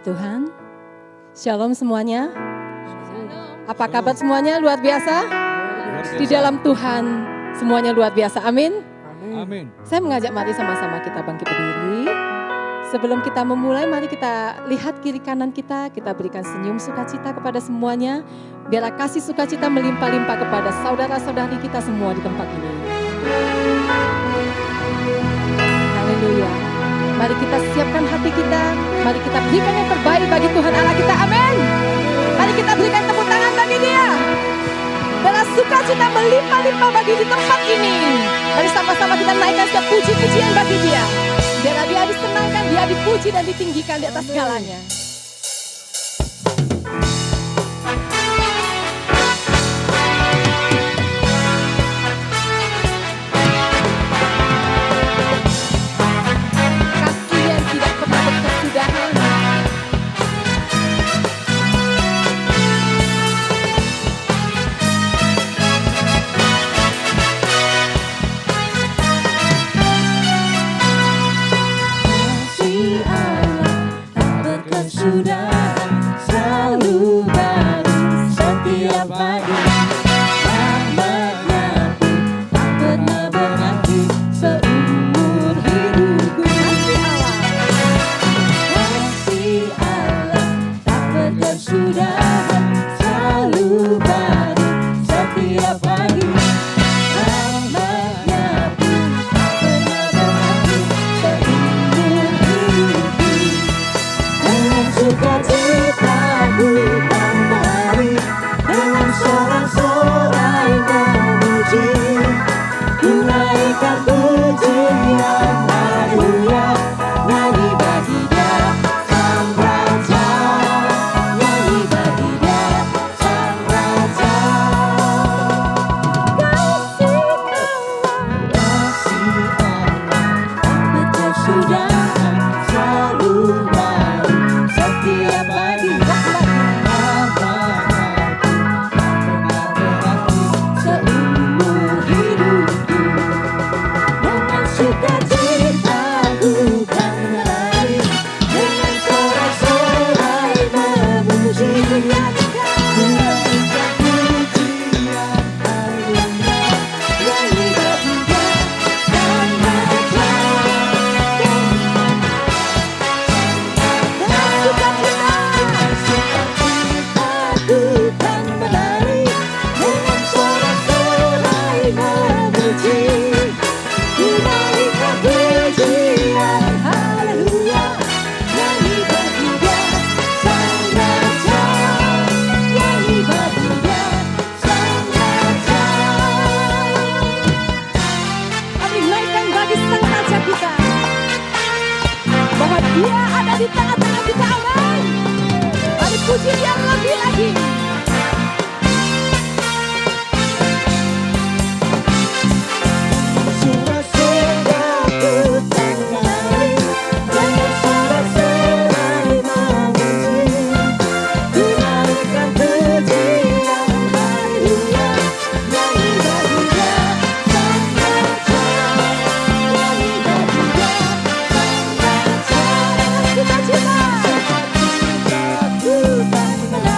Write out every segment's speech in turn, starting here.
Tuhan. Shalom semuanya. Apa kabar semuanya? Luar biasa? Di dalam Tuhan semuanya luar biasa. Amin. Amin. Saya mengajak mari sama-sama kita bangkit berdiri. Sebelum kita memulai, mari kita lihat kiri kanan kita berikan senyum sukacita kepada semuanya. Biarlah kasih sukacita melimpah-limpah kepada saudara-saudari kita semua di tempat ini. Haleluya. Mari kita siapkan hati kita, mari kita berikan yang terbaik bagi Tuhan Allah kita. Amin. Mari kita berikan tepuk tangan bagi Dia. Biarlah sukacita melimpah-limpah bagi di tempat ini. Mari sama-sama kita naikkan setiap puji-pujian bagi Dia. Biarlah Dia disenangkan, Dia dipuji dan ditinggikan di atas segalanya. Kasih yang tidak pernah berkesudahan. Sudah selalu baru setiap pagi, rahmat-Nya pun tak pernah berhenti seumur hidupku. Kasih Allah tak berkesudahan, selalu baru setiap pagi, rahmat-Nya pun tak pernah berhenti seumur hidupku. Dengan sukacitaku kembali, dengan sorak-sorai memuji, ku naikkan pujian haleluya, nyanyi bagi Dia Sang Raja, nyanyi bagi Dia Sang Raja. Kasih Allah tak berkesudahan, selalu baru setiap pagi, seumur hidupku. Dengan sukacitaku kan menari, dengan sorak-sorai memuji, ku naikkan pujian haleluya, nyanyi bagi Dia Sang Raja. Sukacitaku kan menari, dengan sorak-sorai memuji, ku naikkan pujian haleluya, nyanyi bagi Dia Sang Raja, nyanyi bagi Dia Sang Raja. Mari naikkan bagi Sang Raja kita, bahwa Dia ada di tengah-tengah kita. Amin. Mari puji Dia lebih lagi. Suka-sukaku kan menari, dengan sorak-sorai memuji, ku naikkan pujian haleluya, nyanyi bagi Dia Sang Raja, nyanyi bagi Dia Sang Raja. Sukacitaku kan menari.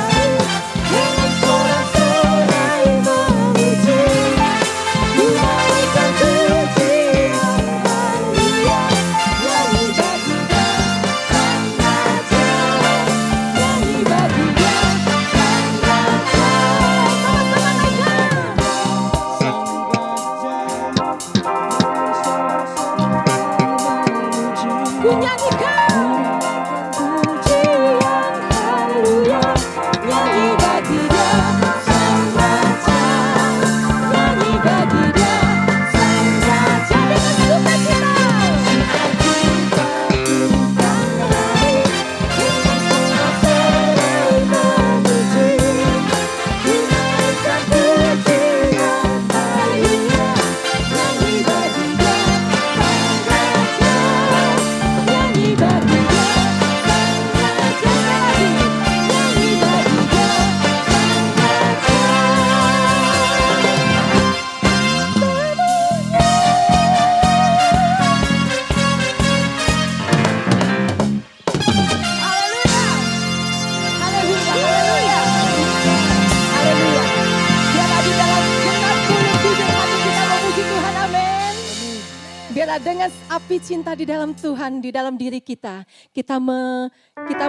dengan api cinta di dalam Tuhan, di dalam diri kita, kita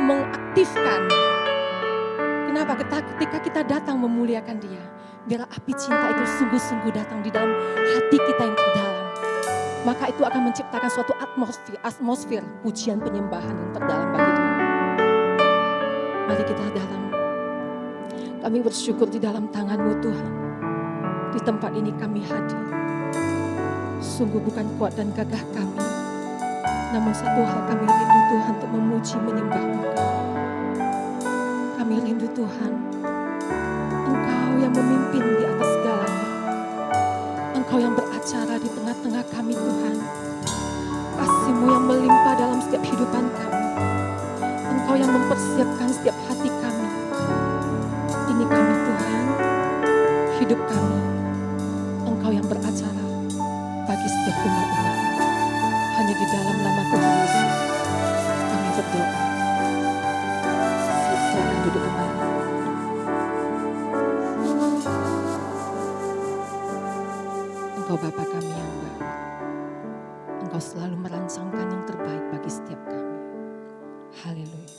mengaktifkan. Kenapa? Ketika kita datang memuliakan Dia, biar api cinta itu sungguh-sungguh datang di dalam hati kita yang terdalam. Maka itu akan menciptakan suatu atmosfer pujian penyembahan yang terdalam bagi Dia. Mari kita dalam. Kami bersyukur di dalam tangan-Mu Tuhan. Di tempat ini kami hadir. Sungguh bukan kuat dan gagah kami. Namun satu hal kami rindu Tuhan untuk memuji menyembah-Mu. Kami rindu Tuhan. Engkau yang memimpin di atas segalanya. Engkau yang beracara di tengah-tengah kami Tuhan. Kasih-Mu yang melimpah dalam setiap kehidupan kami. Engkau yang mempersiapkan setiap hati kami. Ini kami Tuhan, hidup kami. Engkau yang beracara bagi setiap umat-umat. Hanya di dalam nama Tuhan Yesus kami berdoa. Silakan duduk kembali. Engkau Bapa kami yang baik. Engkau selalu merancangkan yang terbaik bagi setiap kami. Haleluya.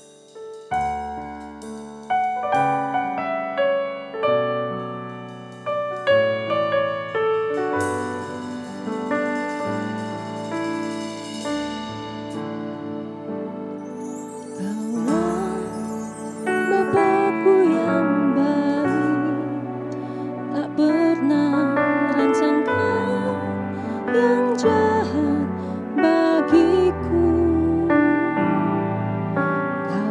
Bapakku yang baik, tak pernah rancangkan yang jahat bagiku. Kau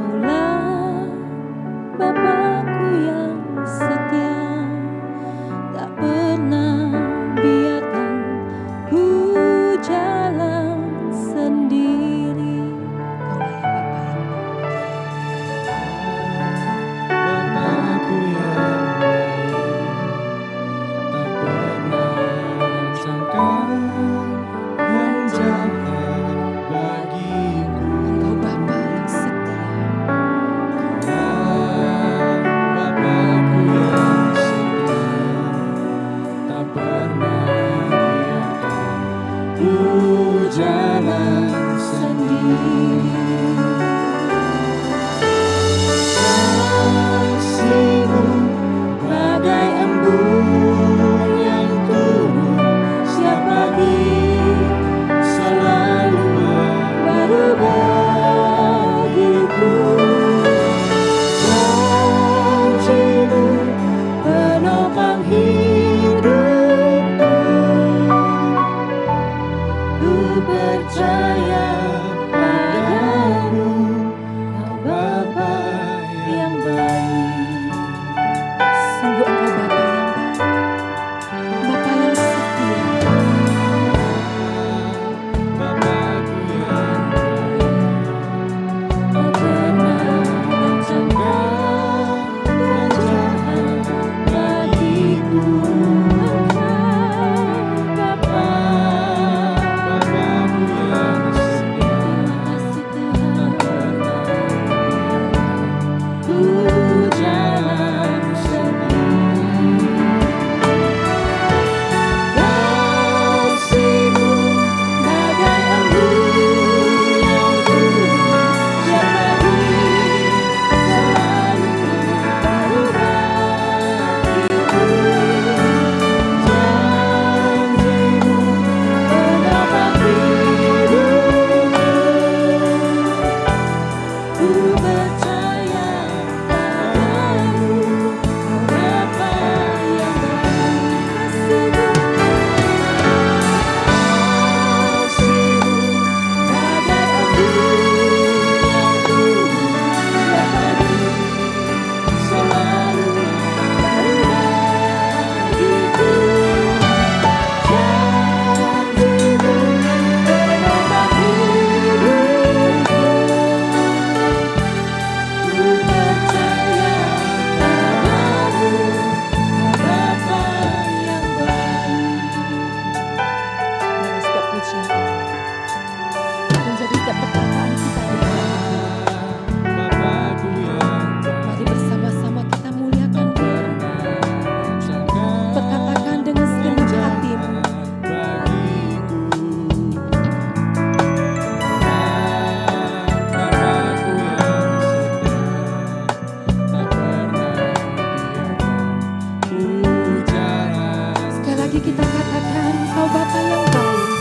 hati kita katakan, Kau Bapa yang baik.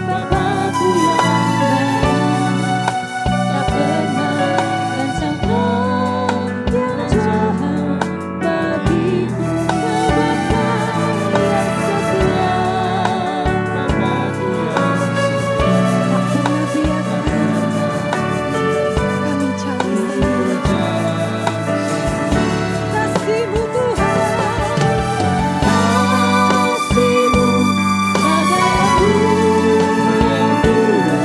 Bapakku yang baik, tak pernah rancangkan yang jahat bagiku. Kau Bapa yang setia, Bapakku yang setia, Tak pernah biarkan kami jalan sendiri. Kasih-Mu Tuhan, kasih-Mu bagai abu yang turun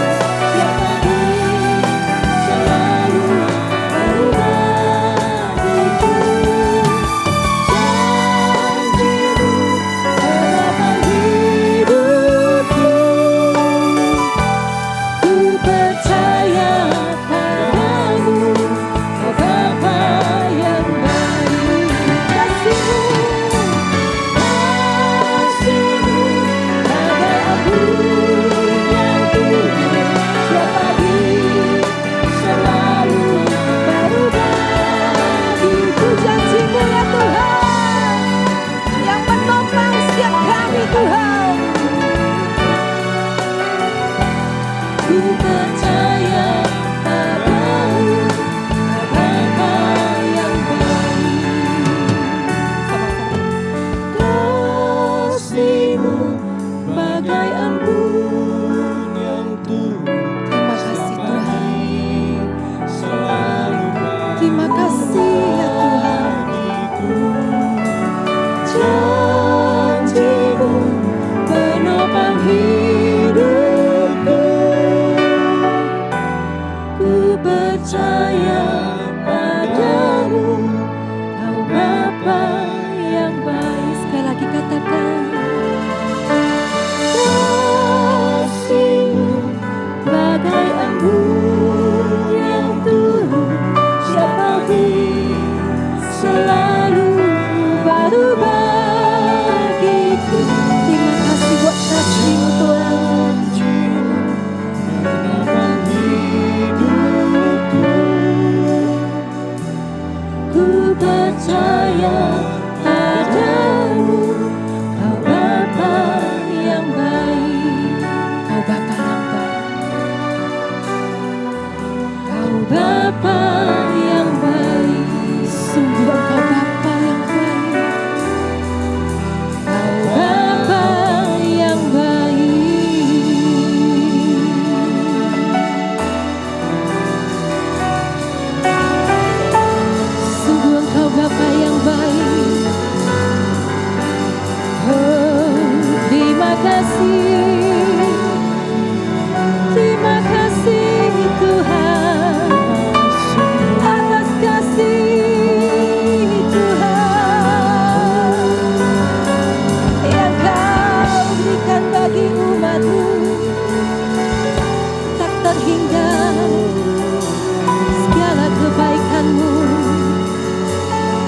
tiap pagi, selalu baru bagiku. Janji-Mu harapan hidupku, ku percaya padamu, Kau Bapa yang baik. Kasih-Mu bagai abu yang turun tiap pagi, selalu baru bagiku. janji-Mu ya Tuhan, yang menopang setiap kami Tuhan. Ku percaya padamu, Kau Bapa yang baik. Kasih-Mu bagai embun yang turun Terima kasih Tuhan, selalu terima kasih ya Tuhan. bagiku. Janji-Mu penopang hidupku, ku percaya padamu, Kau Bapa yang baik. Sekali lagi katakan, Kasih-Mu bagai embun yang turun tiap pagi, selalu baru bagiku. terima kasih buat kasih-Mu Tuhan. Penopang hidupku, ku percaya padamu, Kau Bapa yang baik. Kau Bapa yang baik, Kau Bapa yang baik, sungguh Engkau Bapa yang baik. Kau Bapa yang baik. Sungguh Engkau Bapa yang baik. Oh, terima kasih, terima kasih Tuhan, atas kasih Tuhan yang Kau berikan bagi umat-Mu. Tak terhingga segala kebaikan-Mu,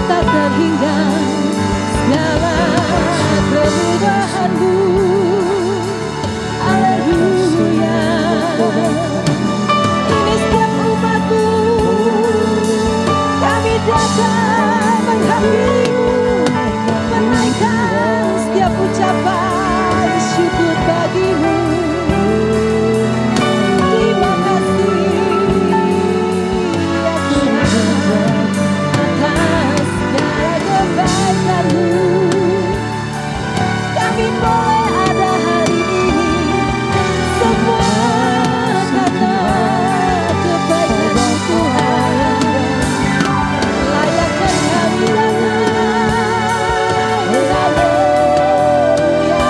tak terhingga segala kemudahan-Mu. Haleluya. Ini setiap umat-Mu, kami datang menghadiri-Mu, menaikkan setiap ucapan syukur bagi-Mu. Terima kasih ya Tuhan, atas segala kebaikan-Mu. Kami boleh ada hari ini, semua karena kebaikan-Mu Tuhan. Layaknya kami datang, haleluya.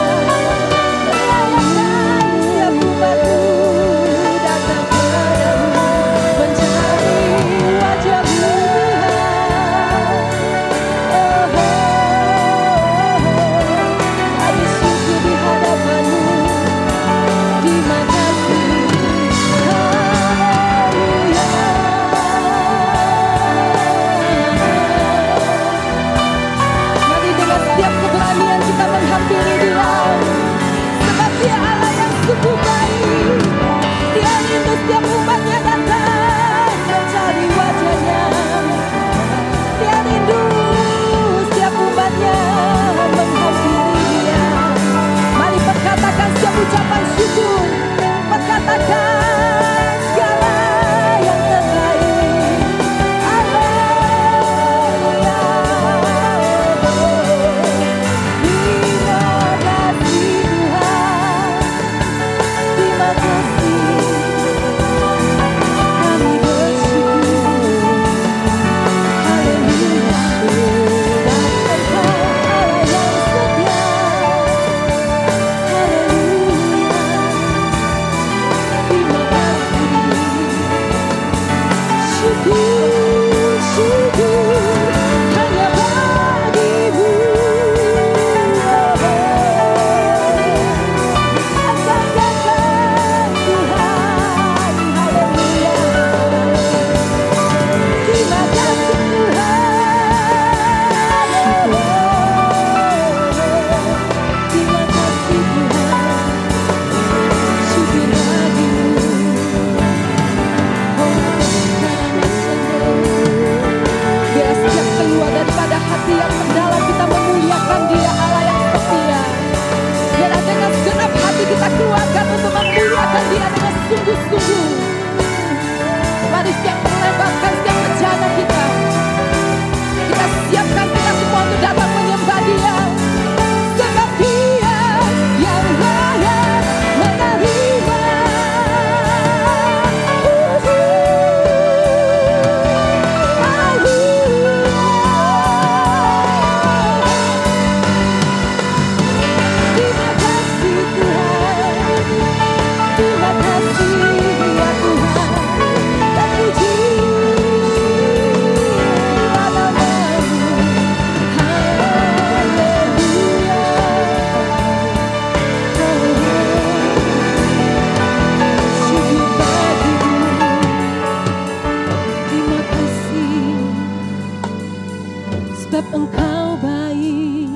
Engkau baik,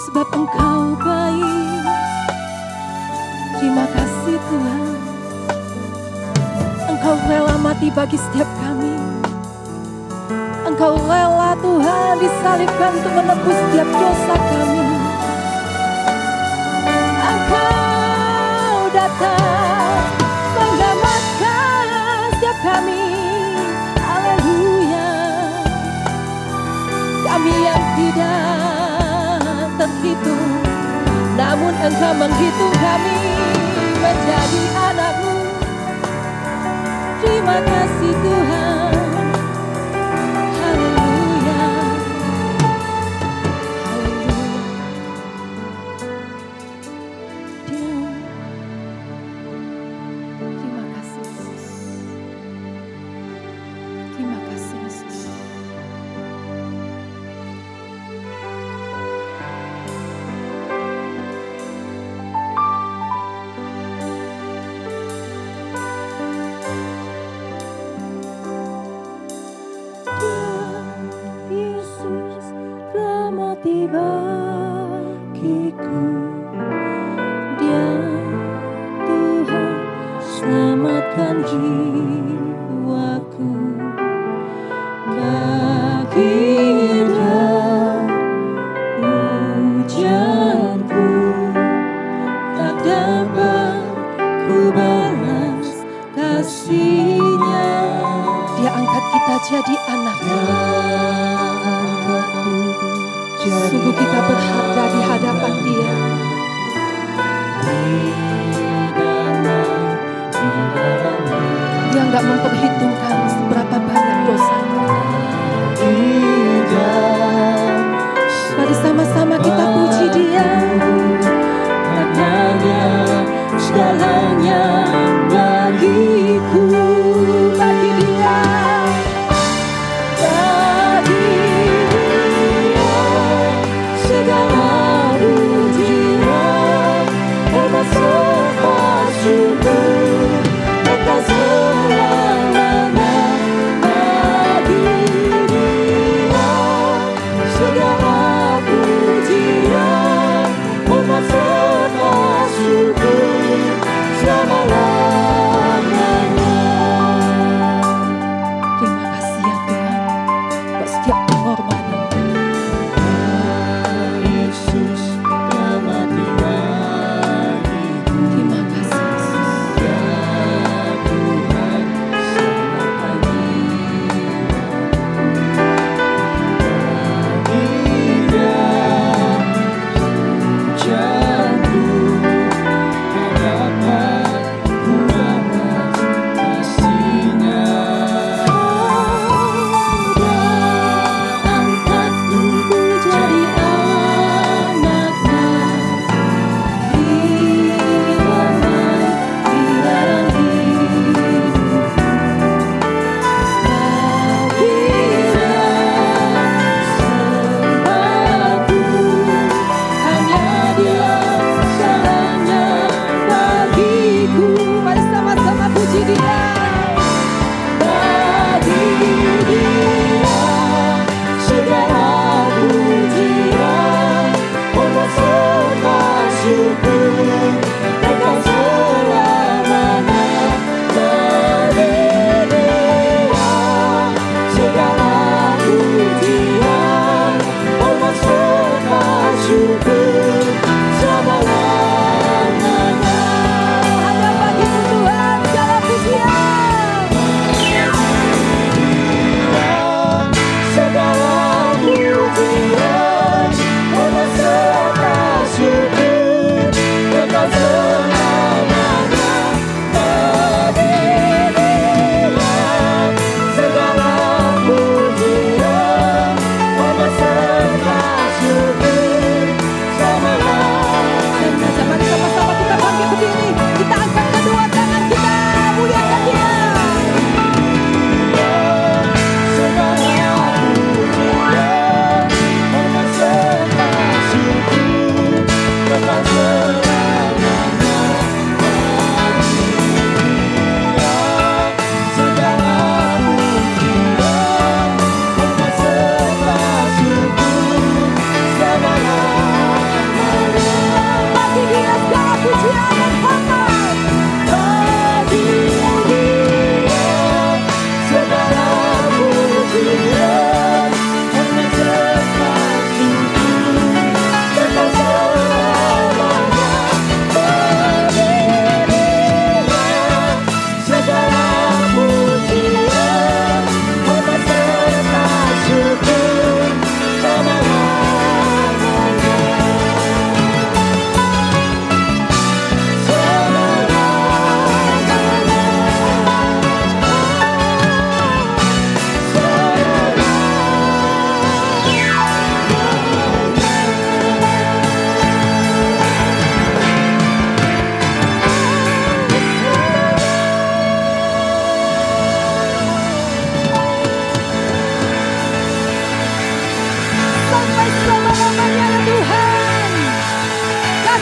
sebab Engkau baik. Terima kasih Tuhan, Engkau rela mati bagi setiap kami. Engkau rela Tuhan disalibkan untuk menebus setiap dosa kami. Engkau datang menyelamatkan setiap kami. Haleluya. Kami yang tidak terhitung, namun Engkau menghitung kami menjadi anak-Mu. Terima kasih Tuhan. Haleluya. Haleluya. Terima kasih Yesus. Terima kasih Yesus. Yesus telah mati bagiku. Dia Tuhan selamatkan jiwaku. Bagi dia hujanku tak dapat ku balas kasih-Nya. Dia angkat kita jadi anak-Nya. Sungguh kita berharga di hadapan Dia. Dia nggak memperhitungkan seberapa banyak dosa. Mari sama-sama kita puji Dia. Karena segalanya bagiku, bagi Dia. Segala pujian termasuk syukur, engkau selamanya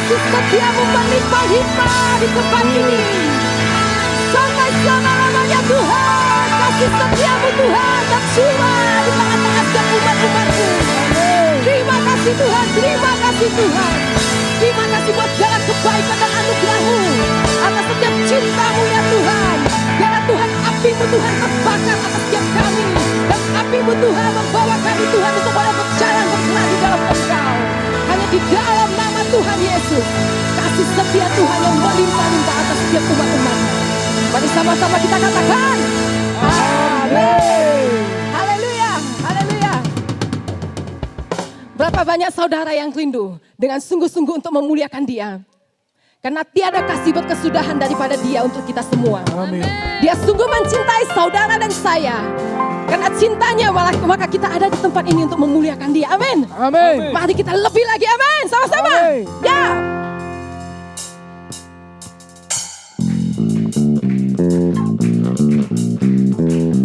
kasih setiamu melimpah-limpah di tempat ini. Sampai selama-lamanya Tuhan, kasih setiamu Tuhan tercurah di tengah-tengah setiap umat-umatmu. Terima kasih Tuhan, terima kasih Tuhan. Terima kasih buat segala kebaikan dan anugerah-Mu atas setiap cinta-Mu ya Tuhan. Biarlah Tuhan api-Mu Tuhan terbakar atas setiap kami. Dan api-Mu Tuhan membawa kami Tuhan untuk boleh berjalan bergerak di dalam Engkau. Hanya di dalam nama Tuhan Yesus, kasih setia Tuhan yang melimpah-limpah atas setiap umat-umat-Mu. Mari sama-sama kita katakan amin. Haleluya, haleluya. Berapa banyak saudara yang rindu dengan sungguh-sungguh untuk memuliakan Dia. Karena tiada kasih berkesudahan daripada Dia untuk kita semua. Amin. Dia sungguh mencintai saudara dan saya. Karena cintanya maka kita ada di tempat ini untuk memuliakan Dia. Amin. Amin. Mari kita lebih lagi amin. Sama-sama. Amin. Ya.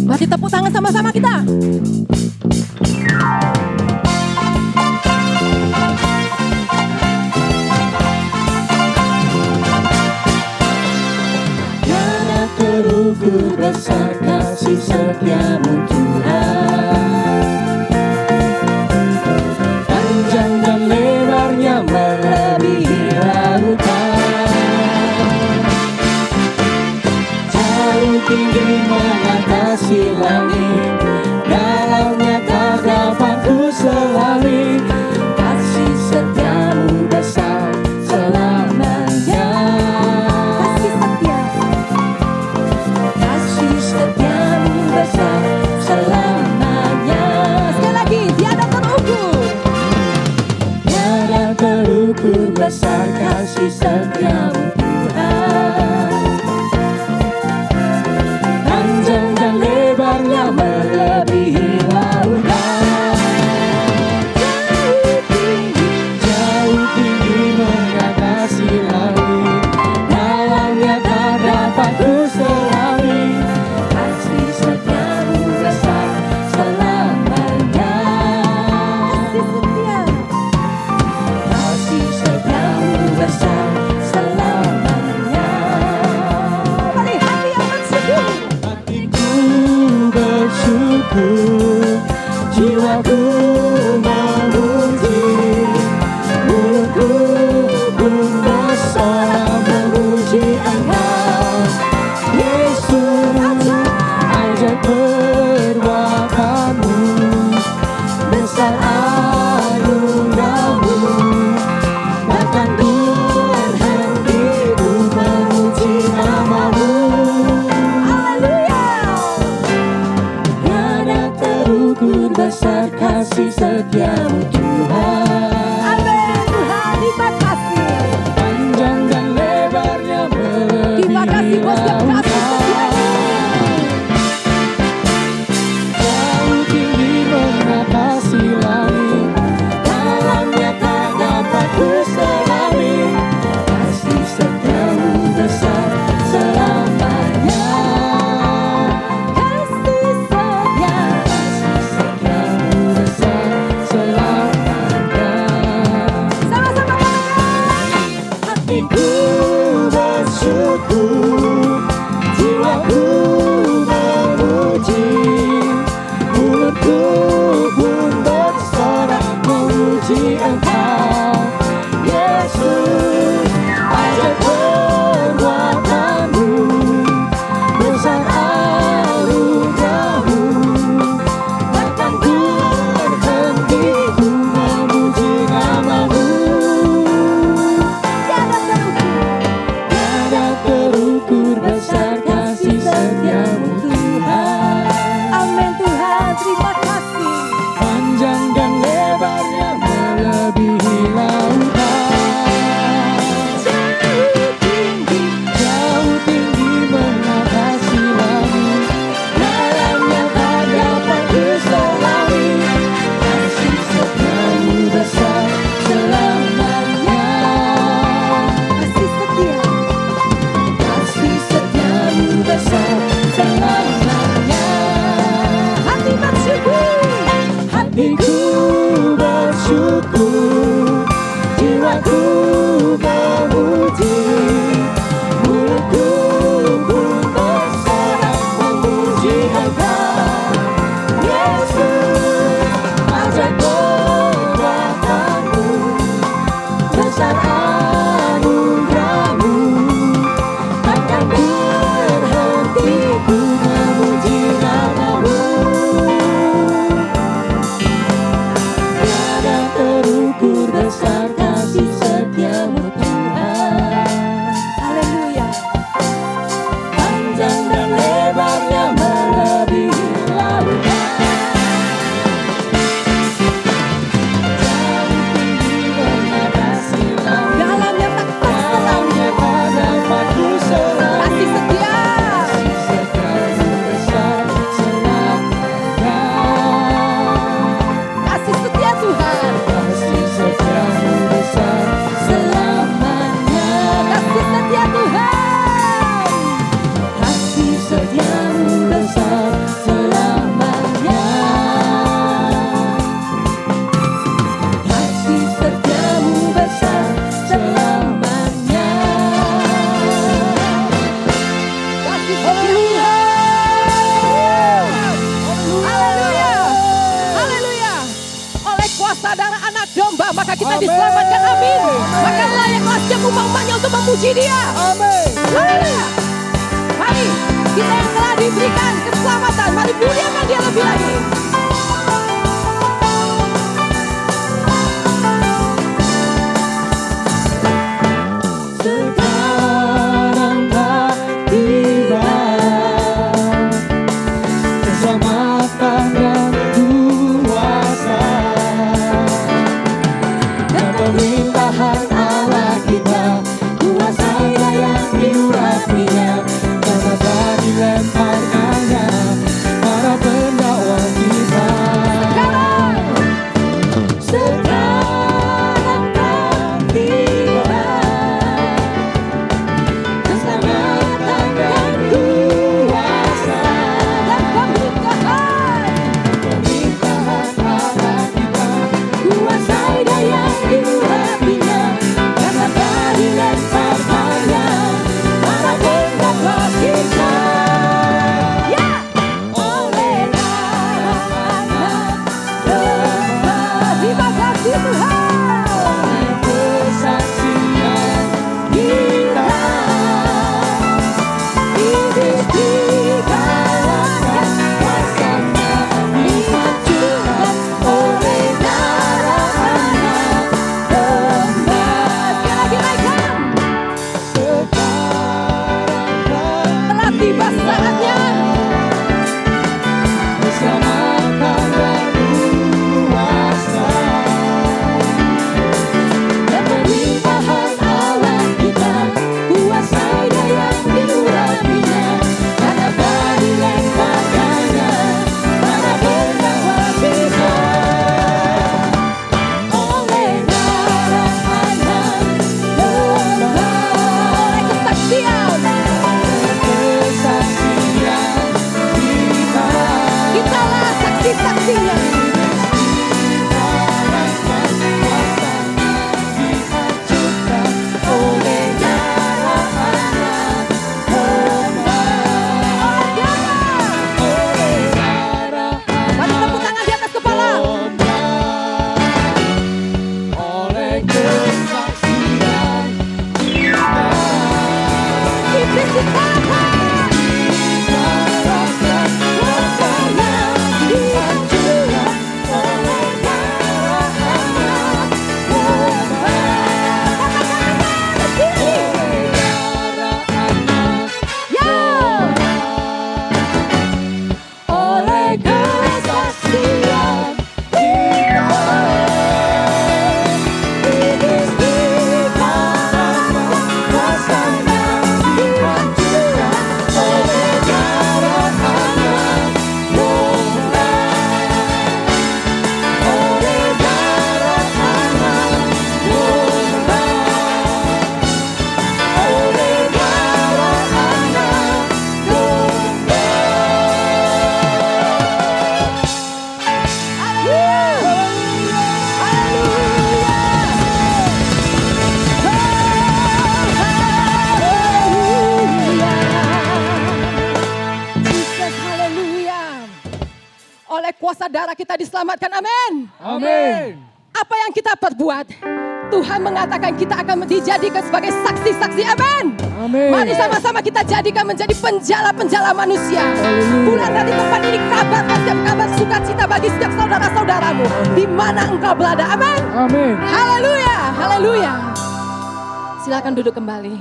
Mari tepuk tangan sama-sama kita. Karena terukur besar kasih setiamu Tuhan, panjang dan lebarnya melebihi lautan, jauh tinggi mengatasi langit, dalamnya tak dapat ku selami. Kasih setiamu besar selamanya. Kasih setiamu besar selamanya. Sekali lagi, tiada terukur. Tiada terukur besar kasih setiamu Tuhan, panjang dan lebarnya melebihi lautan, jauh tinggi mengatasi langit, dalamnya tak dapat ku selami. Kasih setiamu besar selamanya. Kasih setiamu besar selamanya. Mari hati yang bersyukur. Hatiku bersyukur, jiwaku memuji, mulutku pun bersorak memuji Engkau, Yesus. Ajaib perbuatanmu, besar anugerahmu, takkan ku berhenti ku memuji namamu. Tiada terukur besar kasih setiamu Tuhan, Amin. Tuhan, terima kasih. panjang dan lebarnya Terima kasih melebihi buat setiap kasih lautan, setiamu. jauh tinggi mengatasi langit, dalamnya tak dapat ku selami. Kasih setiamu besar selamanya. Kasih setiamu besar selamanya. kita diselamatkan, amin. Maka layaklah setiap umat-umatnya untuk memuji Dia. Amin. Haleluya. Mari kita yang telah diberikan keselamatan, mari muliakan Dia lebih lagi. Sekarang telah tiba keselamatan dan kuasa dan pemerintahan Allah kita, kuasa yang diurapinya dan mata dilemparkannya para pendakwa kita. Sekarang telah tiba keselamatan dan kuasa Dan pemerintahan Allah kita, kuasa yang diurapinya dan mata dilemparkannya para pendakwa kita. ya. Oleh darah Anak Domba, Terima kasih Tuhan. oleh kesaksian kita, iblis dikalahkan, kuasanya dihancurkan oleh darah Anak Domba. Sekali lagi naikkan. Sekarang Telah tiba saatnya. keselamatan dan kuasa dan pemerintahan Allah kita, kuasa yang diurapinya dan akan dilemparkannya pada pendakwa kita. Oleh darah Anak Domba, Oleh kesaksian kesaksian kita, kitalah saksi-saksinya. dihancurkan oleh darah Anak Domba, oleh darah Mari tepuk tangan di atas kepala. Domba, oleh kesaksian kita, Iblis dikalahkan. dikalahkan, kuasanya dihancurkan oleh darah Anak Domba. Oleh darah Anak Ya. oleh kesaksian kita, iblis dikalahkan, kuasanya dihancurkan oleh darah Anak Domba, oleh darah Anak Domba, oleh darah Anak Domba. Jesus, haleluya. Oleh kuasa darah kita diselamatkan, amin. Amin. Apa yang kita perbuat, Tuhan mengatakan kita akan dijadikan sebagai saksi-saksi, amin. Amin. Mari sama-sama kita jadikan menjadi penjala-penjala manusia. Bulan dari tempat ini kabarkan setiap kabar sukacita bagi setiap saudara-saudaramu. Di mana engkau berada, amin. Amin. Haleluya, haleluya. Silakan duduk kembali.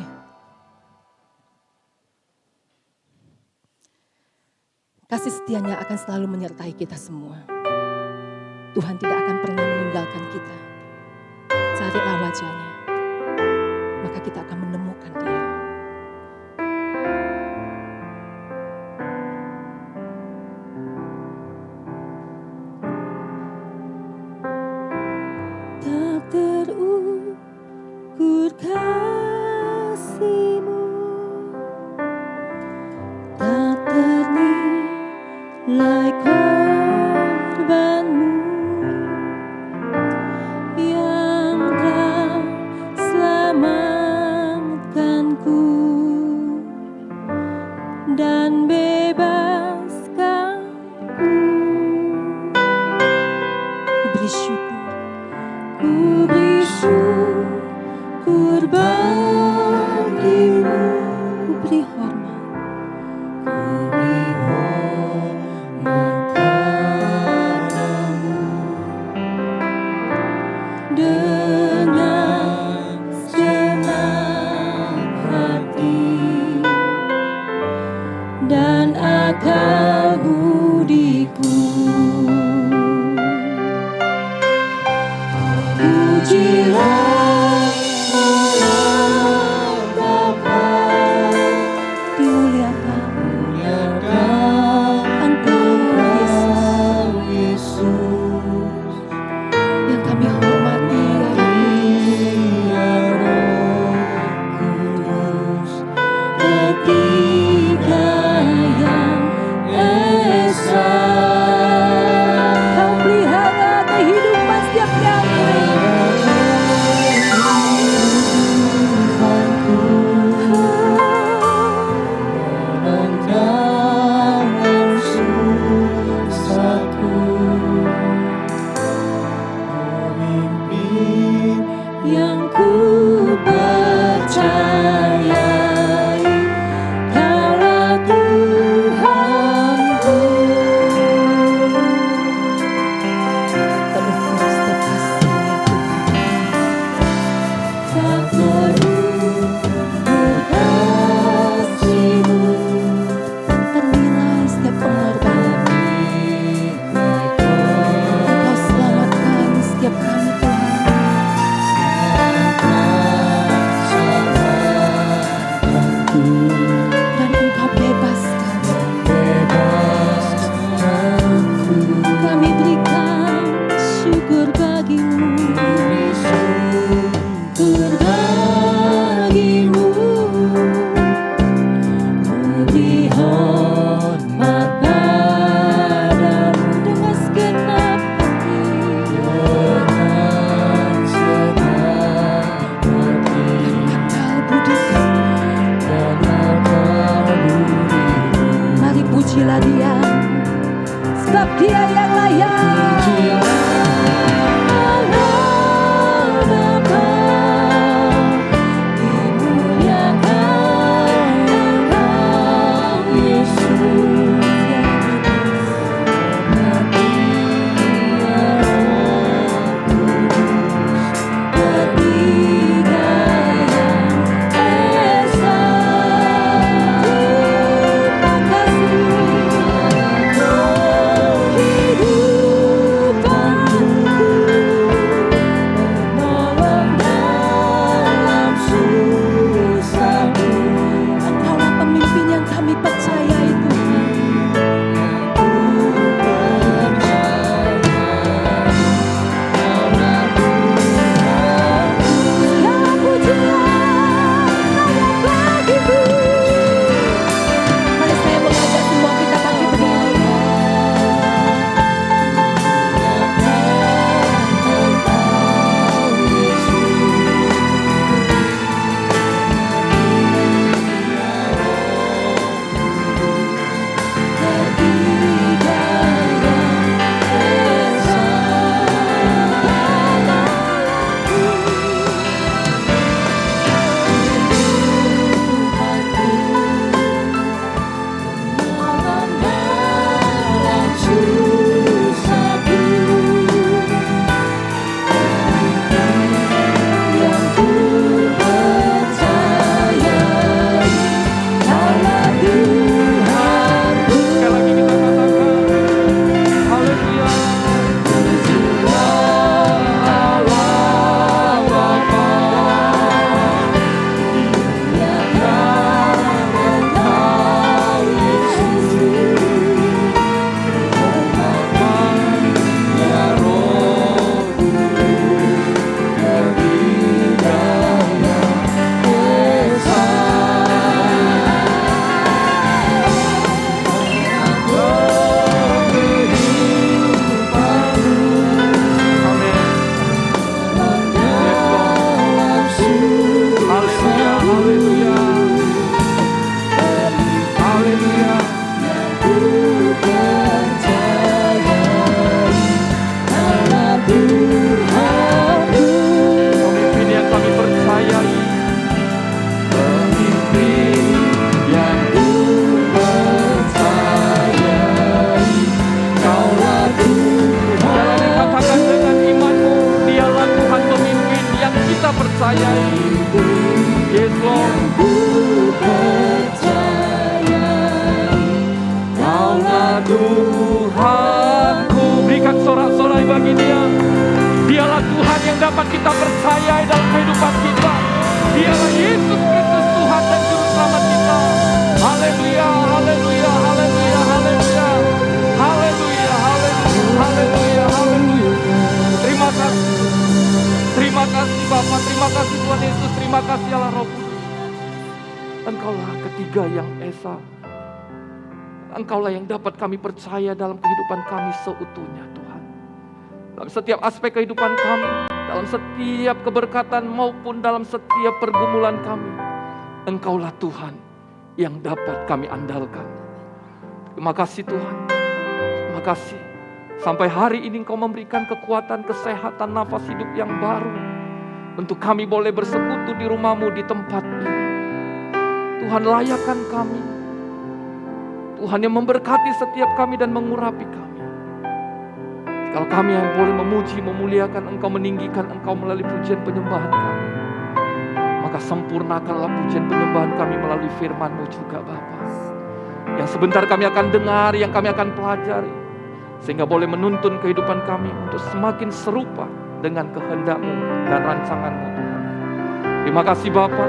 Kasih setianya akan selalu menyertai kita semua. Tuhan tidak akan pernah meninggalkan kita. Carilah wajahnya, maka kita akan menemukan Dia. Tak terukur kasih-Mu, tak ternilai korban-Mu yang telah selamatkanku dan bebaskanku. Ku beri syukur, ku beri syukur bagimu. Ku beri hormat. Dengan senang hati dan akal budiku, pujilah Allah Bapa, dimuliakan Engkau Yesus, yang kami hormati ya Roh Kudus, Ketiga yang Esa. Kau pelihara kehidupan setiap kami. Yang ku percayai, Kaulah Tuhanku. Penuhku setiap kasih ya Tuhan. Tak perlu berkasih-Mu, ternilai setiap pengorbanan. Engkau selamatkan setiap kami Tuhan. Dan Engkau bebaskan. Kami berikan syukur bagimu. Syukur bagimu. Ku beri hormat padamu dengan segenap hati. Dan akal budiku. Mari pujilah Dia, sebab Dia yang layak. Allah Bapa, dimuliakan Engkau Yesus, hormati ya Roh Kudus, Ketiga yang Esa. Terima kasih. Kehidupan percayai. Yes Lord. Ku percayai, Kaulah Tuhanku. Berikan sorak-sorai bagi Dia. Dialah Tuhan yang dapat kita percayai dalam kehidupan kita. Dialah Yesus Kristus Tuhan dan Juru Selamat kita. Haleluya, haleluya, haleluya, haleluya. Haleluya, haleluya, haleluya, haleluya. Terima kasih. Terima kasih Bapa, terima kasih Tuhan Yesus, terima kasih Allah Roh Kudus. Engkaulah ketiga yang esa. Engkaulah yang dapat kami percaya dalam kehidupan kami seutuhnya Tuhan. Dalam setiap aspek kehidupan kami, dalam setiap keberkatan maupun dalam setiap pergumulan kami, Engkaulah Tuhan yang dapat kami andalkan. Terima kasih Tuhan, terima kasih. Sampai hari ini Engkau memberikan kekuatan, kesehatan, nafas hidup yang baru. Untuk kami boleh bersekutu di rumah-Mu di tempat ini. Tuhan layakkan kami. Tuhan yang memberkati setiap kami dan mengurapi kami. Kalau kami yang boleh memuji, memuliakan Engkau, meninggikan Engkau melalui pujian penyembahan kami, maka sempurnakanlah pujian penyembahan kami melalui firman-Mu juga Bapa. Yang sebentar kami akan dengar, yang kami akan pelajari, sehingga boleh menuntun kehidupan kami untuk semakin serupa dengan kehendak-Mu dan rancangan-Mu Tuhan. Terima kasih Bapa.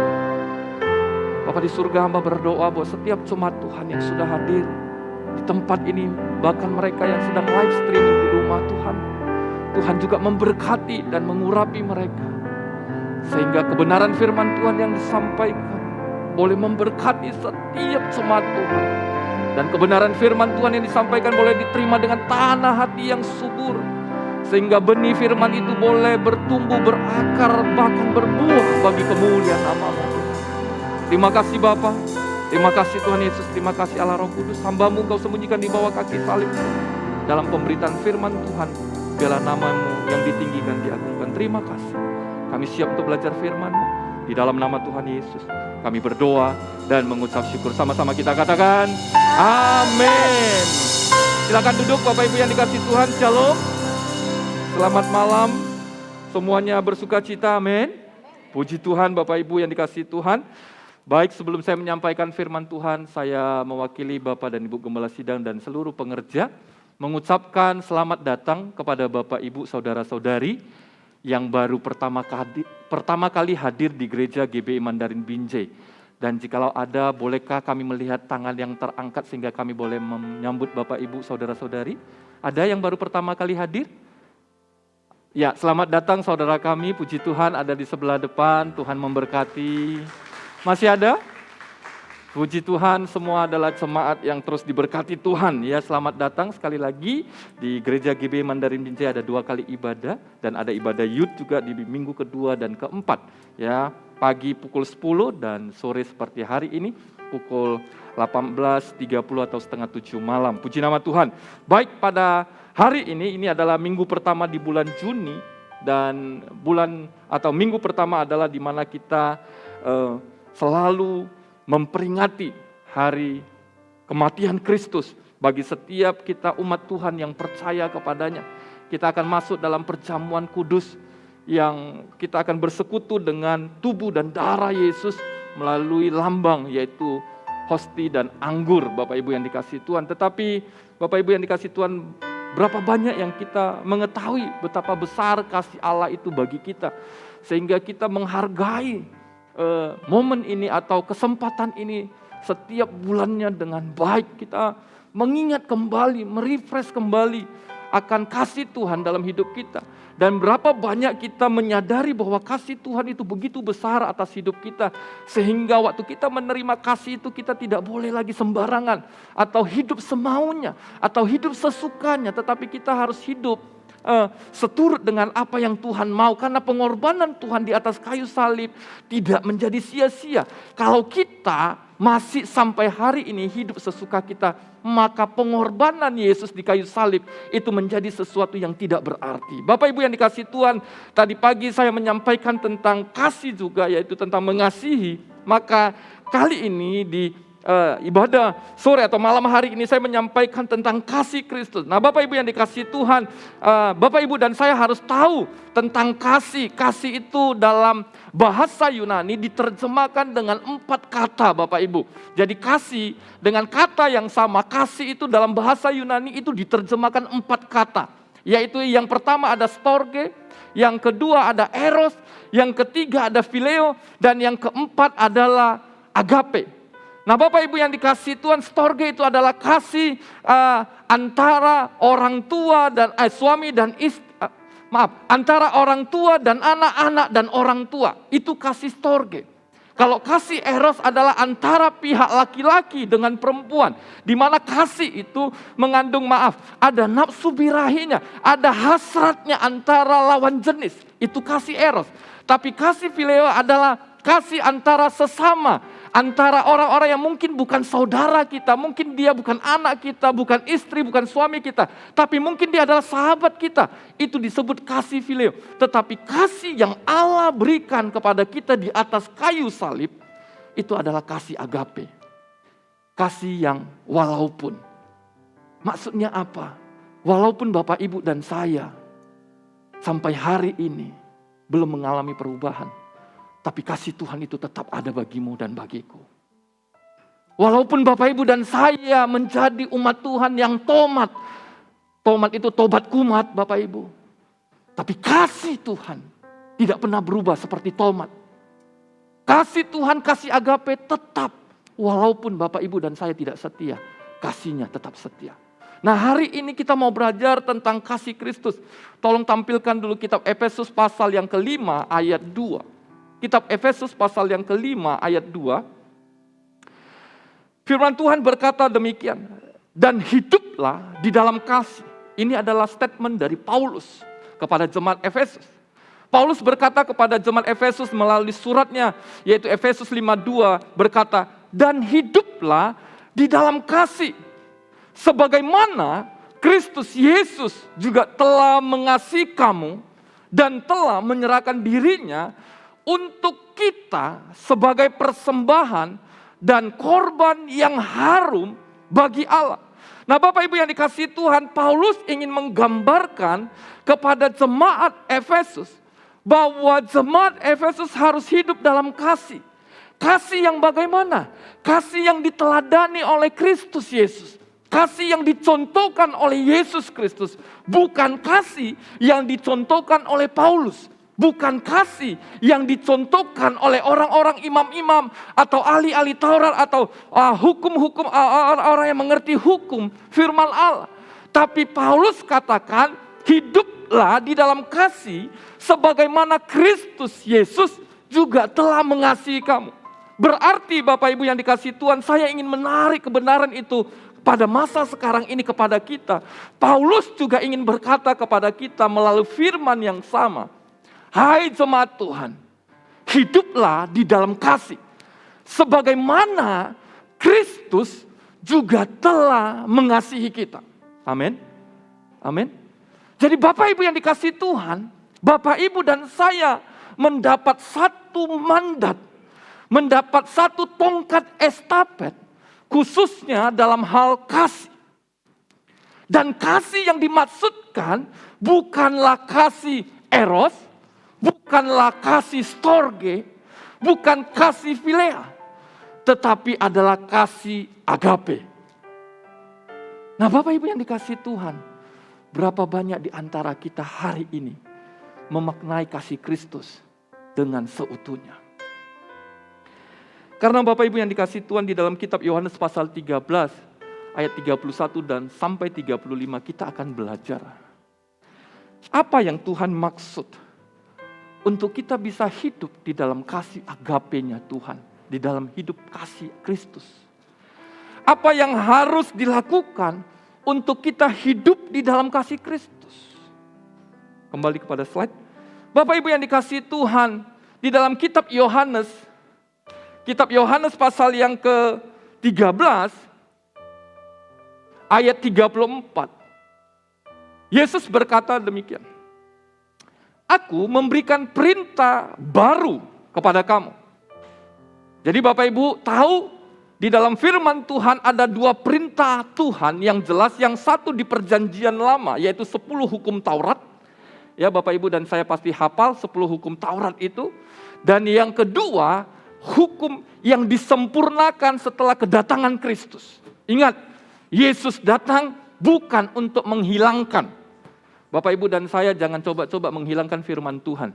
Bapa di surga, hamba berdoa bahwa setiap jemaat Tuhan yang sudah hadir di tempat ini, bahkan mereka yang sedang live streaming di rumah Tuhan, Tuhan juga memberkati dan mengurapi mereka. Sehingga kebenaran firman Tuhan yang disampaikan boleh memberkati setiap jemaat Tuhan. Dan kebenaran firman Tuhan yang disampaikan boleh diterima dengan tanah hati yang subur. Sehingga benih firman itu boleh bertumbuh, berakar, bahkan berbuah bagi kemuliaan nama-Mu. Terima kasih Bapa, terima kasih Tuhan Yesus, terima kasih Allah Roh Kudus. Hamba-Mu Engkau sembunyikan di bawah kaki salib. Dalam pemberitaan firman Tuhan, biarlah nama-Mu yang ditinggikan, diagungkan. Terima kasih. Kami siap untuk belajar firman-Mu. Di dalam nama Tuhan Yesus, kami berdoa dan mengucap syukur. Sama-sama kita katakan, amin. Silakan duduk Bapak Ibu yang dikasihi Tuhan, shalom. Selamat malam, semuanya bersuka cita, amin. Puji Tuhan Bapak Ibu yang dikasihi Tuhan. Baik, sebelum saya menyampaikan firman Tuhan, saya mewakili Bapak dan Ibu Gembala Sidang dan seluruh pengerja mengucapkan selamat datang kepada Bapak Ibu Saudara-saudari yang baru pertama kali hadir di gereja GBI Mandarin Binjai. Dan jikalau ada, bolehkah kami melihat tangan yang terangkat sehingga kami boleh menyambut Bapak Ibu Saudara-saudari? Ada yang baru pertama kali hadir? Ya, selamat datang saudara kami, puji Tuhan ada di sebelah depan, Tuhan memberkati. Masih ada? Puji Tuhan, semua adalah jemaat yang terus diberkati Tuhan. Ya, selamat datang sekali lagi di Gereja GBI Mandarin Binjai. Ada 2 kali ibadah dan ada ibadah youth juga di minggu kedua dan keempat. Ya, pagi pukul 10 dan sore seperti hari ini pukul 18.30 atau setengah 7 malam. Puji nama Tuhan. Baik, pada hari ini adalah minggu pertama di bulan Juni dan minggu pertama adalah di mana kita selalu memperingati hari kematian Kristus bagi setiap kita umat Tuhan yang percaya kepadanya. Kita akan masuk dalam perjamuan kudus yang kita akan bersekutu dengan tubuh dan darah Yesus melalui lambang yaitu hosti dan anggur, Bapak Ibu yang dikasihi Tuhan. Tetapi Bapak Ibu yang dikasihi Tuhan, berapa banyak yang kita mengetahui betapa besar kasih Allah itu bagi kita sehingga kita menghargai momen ini atau kesempatan ini setiap bulannya dengan baik. Kita mengingat kembali, merefresh kembali akan kasih Tuhan dalam hidup kita. Dan berapa banyak kita menyadari bahwa kasih Tuhan itu begitu besar atas hidup kita. Sehingga waktu kita menerima kasih itu kita tidak boleh lagi sembarangan. Atau hidup semaunya, atau hidup sesukanya. Tetapi kita harus hidup seturut dengan apa yang Tuhan mau. Karena pengorbanan Tuhan di atas kayu salib tidak menjadi sia-sia. Kalau kita masih sampai hari ini hidup sesuka kita, maka pengorbanan Yesus di kayu salib itu menjadi sesuatu yang tidak berarti. Bapak Ibu yang dikasihi Tuhan, tadi pagi saya menyampaikan tentang kasih juga, yaitu tentang mengasihi. Maka kali ini di ibadah sore atau malam hari ini saya menyampaikan tentang kasih Kristus. Nah Bapak Ibu yang dikasihi Tuhan, Bapak Ibu dan saya harus tahu tentang kasih. Kasih itu dalam bahasa Yunani diterjemahkan dengan 4 kata Bapak Ibu. Jadi kasih dengan kata yang sama, kasih itu dalam bahasa Yunani itu diterjemahkan 4 kata. Yaitu yang pertama ada storge, yang kedua ada eros, yang ketiga ada phileo, dan yang keempat adalah agape. Nah Bapak Ibu yang dikasihi Tuhan, storge itu adalah kasih antara orang tua dan suami dan istri. Antara orang tua dan anak-anak dan orang tua. Itu kasih storge. Kalau kasih eros adalah antara pihak laki-laki dengan perempuan. Di mana kasih itu mengandung ada nafsu birahinya, ada hasratnya antara lawan jenis. Itu kasih eros. Tapi kasih phileo adalah kasih antara sesama. Antara orang-orang yang mungkin bukan saudara kita, mungkin dia bukan anak kita, bukan istri, bukan suami kita. Tapi mungkin dia adalah sahabat kita. Itu disebut kasih phileo. Tetapi kasih yang Allah berikan kepada kita di atas kayu salib, itu adalah kasih agape. Kasih yang walaupun. Maksudnya apa? Walaupun Bapak Ibu dan saya sampai hari ini belum mengalami perubahan. Tapi kasih Tuhan itu tetap ada bagimu dan bagiku. Walaupun Bapak Ibu dan saya menjadi umat Tuhan yang tomat. Tomat itu tobat kumat Bapak Ibu. Tapi kasih Tuhan tidak pernah berubah seperti tomat. Kasih Tuhan, kasih agape tetap. Walaupun Bapak Ibu dan saya tidak setia, kasihnya tetap setia. Nah hari ini kita mau belajar tentang kasih Kristus. Tolong tampilkan dulu kitab Efesus pasal yang ke-5 ayat 2. Kitab Efesus pasal yang ke-5 ayat 2. Firman Tuhan berkata demikian. Dan hiduplah di dalam kasih. Ini adalah statement dari Paulus kepada jemaat Efesus. Paulus berkata kepada jemaat Efesus melalui suratnya, yaitu Efesus 5:2 berkata, dan hiduplah di dalam kasih. Sebagaimana Kristus Yesus juga telah mengasihi kamu dan telah menyerahkan dirinya untuk kita sebagai persembahan dan korban yang harum bagi Allah. Nah Bapak Ibu yang dikasihi Tuhan, Paulus ingin menggambarkan kepada jemaat Efesus bahwa jemaat Efesus harus hidup dalam kasih. Kasih yang bagaimana? Kasih yang diteladani oleh Kristus Yesus. Kasih yang dicontohkan oleh Yesus Kristus. Bukan kasih yang dicontohkan oleh Paulus. Bukan kasih yang dicontohkan oleh orang-orang imam-imam atau ahli-ahli Taurat atau hukum-hukum orang-orang yang mengerti hukum firman Allah. Tapi Paulus katakan hiduplah di dalam kasih sebagaimana Kristus Yesus juga telah mengasihi kamu. Berarti Bapak Ibu yang dikasihi Tuhan, saya ingin menarik kebenaran itu pada masa sekarang ini kepada kita. Paulus juga ingin berkata kepada kita melalui firman yang sama. Hai jemaat Tuhan, hiduplah di dalam kasih. Sebagaimana Kristus juga telah mengasihi kita. Amin. Amin. Jadi Bapak Ibu yang dikasihi Tuhan, Bapak Ibu dan saya mendapat satu mandat. Mendapat satu tongkat estafet. Khususnya dalam hal kasih. Dan kasih yang dimaksudkan bukanlah kasih eros. Bukanlah kasih storge, bukan kasih philea, tetapi adalah kasih agape. Nah Bapak Ibu yang dikasihi Tuhan, berapa banyak di antara kita hari ini memaknai kasih Kristus dengan seutuhnya. Karena Bapak Ibu yang dikasihi Tuhan, di dalam kitab Yohanes pasal 13 ayat 31 dan sampai 35 kita akan belajar apa yang Tuhan maksud untuk kita bisa hidup di dalam kasih agape-nya Tuhan. Di dalam hidup kasih Kristus. Apa yang harus dilakukan untuk kita hidup di dalam kasih Kristus. Kembali kepada slide. Bapak Ibu yang dikasihi Tuhan. Di dalam kitab Yohanes. Kitab Yohanes pasal yang ke-13. Ayat 34. Yesus berkata demikian. Aku memberikan perintah baru kepada kamu. Jadi Bapak Ibu tahu di dalam firman Tuhan ada 2 perintah Tuhan yang jelas. Yang satu di perjanjian lama, yaitu 10 hukum Taurat. Ya, Bapak Ibu dan saya pasti hafal 10 hukum Taurat itu. Dan yang kedua, hukum yang disempurnakan setelah kedatangan Kristus. Ingat, Yesus datang bukan untuk menghilangkan. Bapak Ibu dan saya jangan coba-coba menghilangkan firman Tuhan.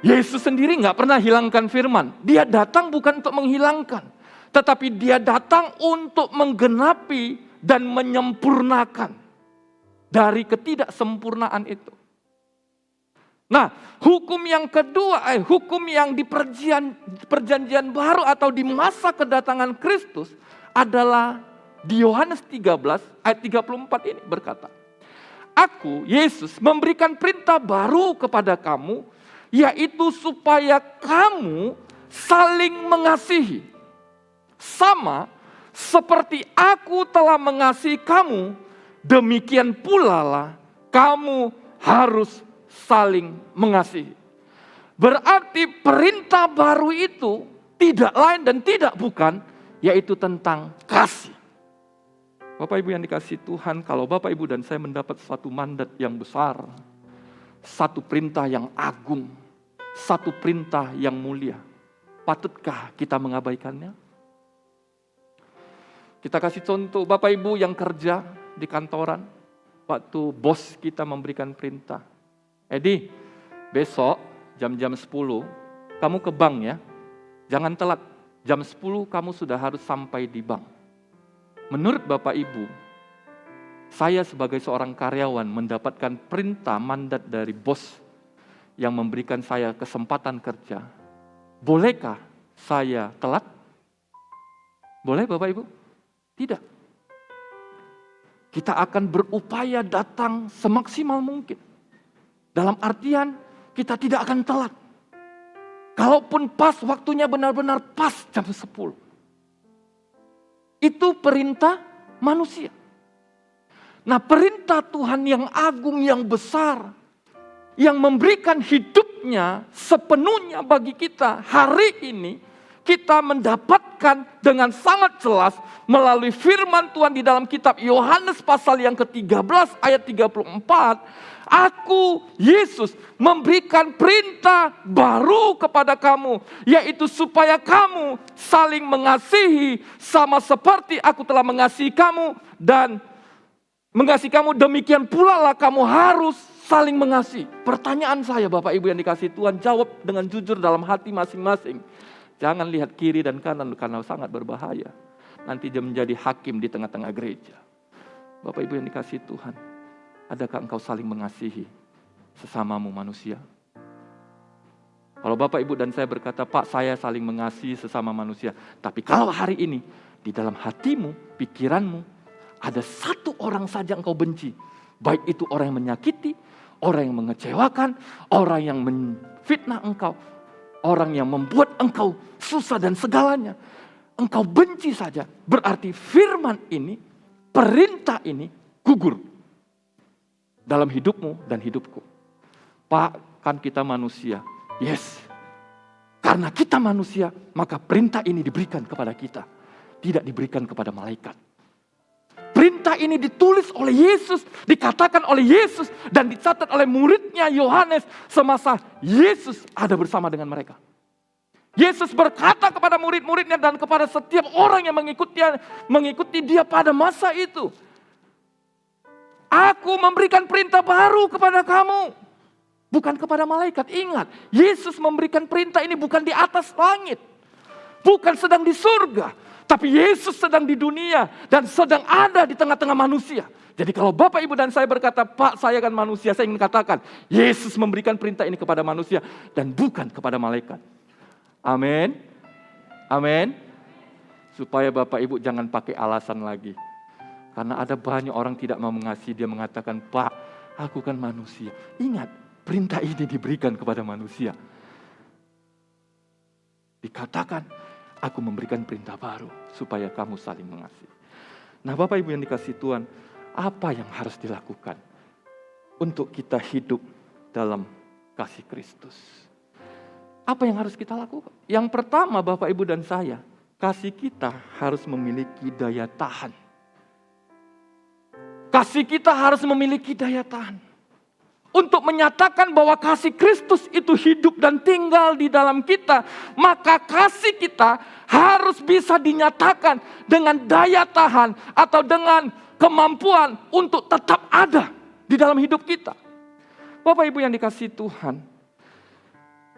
Yesus sendiri nggak pernah hilangkan firman. Dia datang bukan untuk menghilangkan. Tetapi dia datang untuk menggenapi dan menyempurnakan dari ketidaksempurnaan itu. Nah, hukum yang kedua, hukum yang di perjanjian baru atau di masa kedatangan Kristus adalah di Yohanes 13 ayat 34 ini berkata, Aku, Yesus, memberikan perintah baru kepada kamu, yaitu supaya kamu saling mengasihi. Sama seperti aku telah mengasihi kamu, demikian pula lah kamu harus saling mengasihi. Berarti perintah baru itu tidak lain dan tidak bukan, yaitu tentang kasih. Bapak Ibu yang dikasihi Tuhan, kalau Bapak Ibu dan saya mendapat satu mandat yang besar, satu perintah yang agung, satu perintah yang mulia, patutkah kita mengabaikannya? Kita kasih contoh Bapak Ibu yang kerja di kantoran, waktu bos kita memberikan perintah, Edi, besok jam-jam 10 kamu ke bank ya, jangan telat, jam 10 kamu sudah harus sampai di bank. Menurut Bapak Ibu, saya sebagai seorang karyawan mendapatkan perintah mandat dari bos yang memberikan saya kesempatan kerja. Bolehkah saya telat? Boleh Bapak Ibu? Tidak. Kita akan berupaya datang semaksimal mungkin. Dalam artian kita tidak akan telat. Kalaupun pas waktunya benar-benar pas jam 10. Itu perintah manusia. Nah, perintah Tuhan yang agung, yang besar, yang memberikan hidupnya sepenuhnya bagi kita hari ini, kita mendapatkan dengan sangat jelas melalui firman Tuhan di dalam kitab Yohanes pasal yang ke-13 ayat 34. Aku, Yesus, memberikan perintah baru kepada kamu, yaitu supaya kamu saling mengasihi sama seperti aku telah mengasihi kamu dan mengasihi kamu, demikian pula lah kamu harus saling mengasihi. Pertanyaan saya Bapak Ibu yang dikasihi Tuhan, jawab dengan jujur dalam hati masing-masing. Jangan lihat kiri dan kanan karena sangat berbahaya. Nanti dia menjadi hakim di tengah-tengah gereja. Bapak Ibu yang dikasihi Tuhan, adakah engkau saling mengasihi sesamamu manusia? Kalau Bapak Ibu dan saya berkata, Pak, saya saling mengasihi sesama manusia. Tapi kalau hari ini di dalam hatimu, pikiranmu, ada satu orang saja engkau benci. Baik itu orang yang menyakiti, orang yang mengecewakan, orang yang menfitnah engkau, orang yang membuat engkau susah dan segalanya. Engkau benci saja. Berarti firman ini, perintah ini gugur dalam hidupmu dan hidupku. Pak, kan kita manusia. Yes. Karena kita manusia, maka perintah ini diberikan kepada kita. Tidak diberikan kepada malaikat. Perintah ini ditulis oleh Yesus, dikatakan oleh Yesus, dan dicatat oleh muridnya Yohanes semasa Yesus ada bersama dengan mereka. Yesus berkata kepada murid-muridnya dan kepada setiap orang yang mengikuti dia pada masa itu. Aku memberikan perintah baru kepada kamu. Bukan kepada malaikat. Ingat, Yesus memberikan perintah ini bukan di atas langit. Bukan sedang di surga. Tapi Yesus sedang di dunia dan sedang ada di tengah-tengah manusia. Jadi kalau Bapak, Ibu dan saya berkata, Pak, saya kan manusia, saya ingin katakan, Yesus memberikan perintah ini kepada manusia dan bukan kepada malaikat. Amin. Amin. Supaya Bapak Ibu jangan pakai alasan lagi. Karena ada banyak orang tidak mau mengasihi, dia mengatakan, Pak, aku kan manusia. Ingat, perintah ini diberikan kepada manusia. Dikatakan, aku memberikan perintah baru supaya kamu saling mengasihi. Nah, Bapak Ibu yang dikasihi Tuhan, apa yang harus dilakukan untuk kita hidup dalam kasih Kristus? Apa yang harus kita lakukan? Yang pertama, Bapak Ibu dan saya, kasih kita harus memiliki daya tahan. Kasih kita harus memiliki daya tahan. Untuk menyatakan bahwa kasih Kristus itu hidup dan tinggal di dalam kita, maka kasih kita harus bisa dinyatakan dengan daya tahan atau dengan kemampuan untuk tetap ada di dalam hidup kita. Bapak Ibu yang dikasihi Tuhan,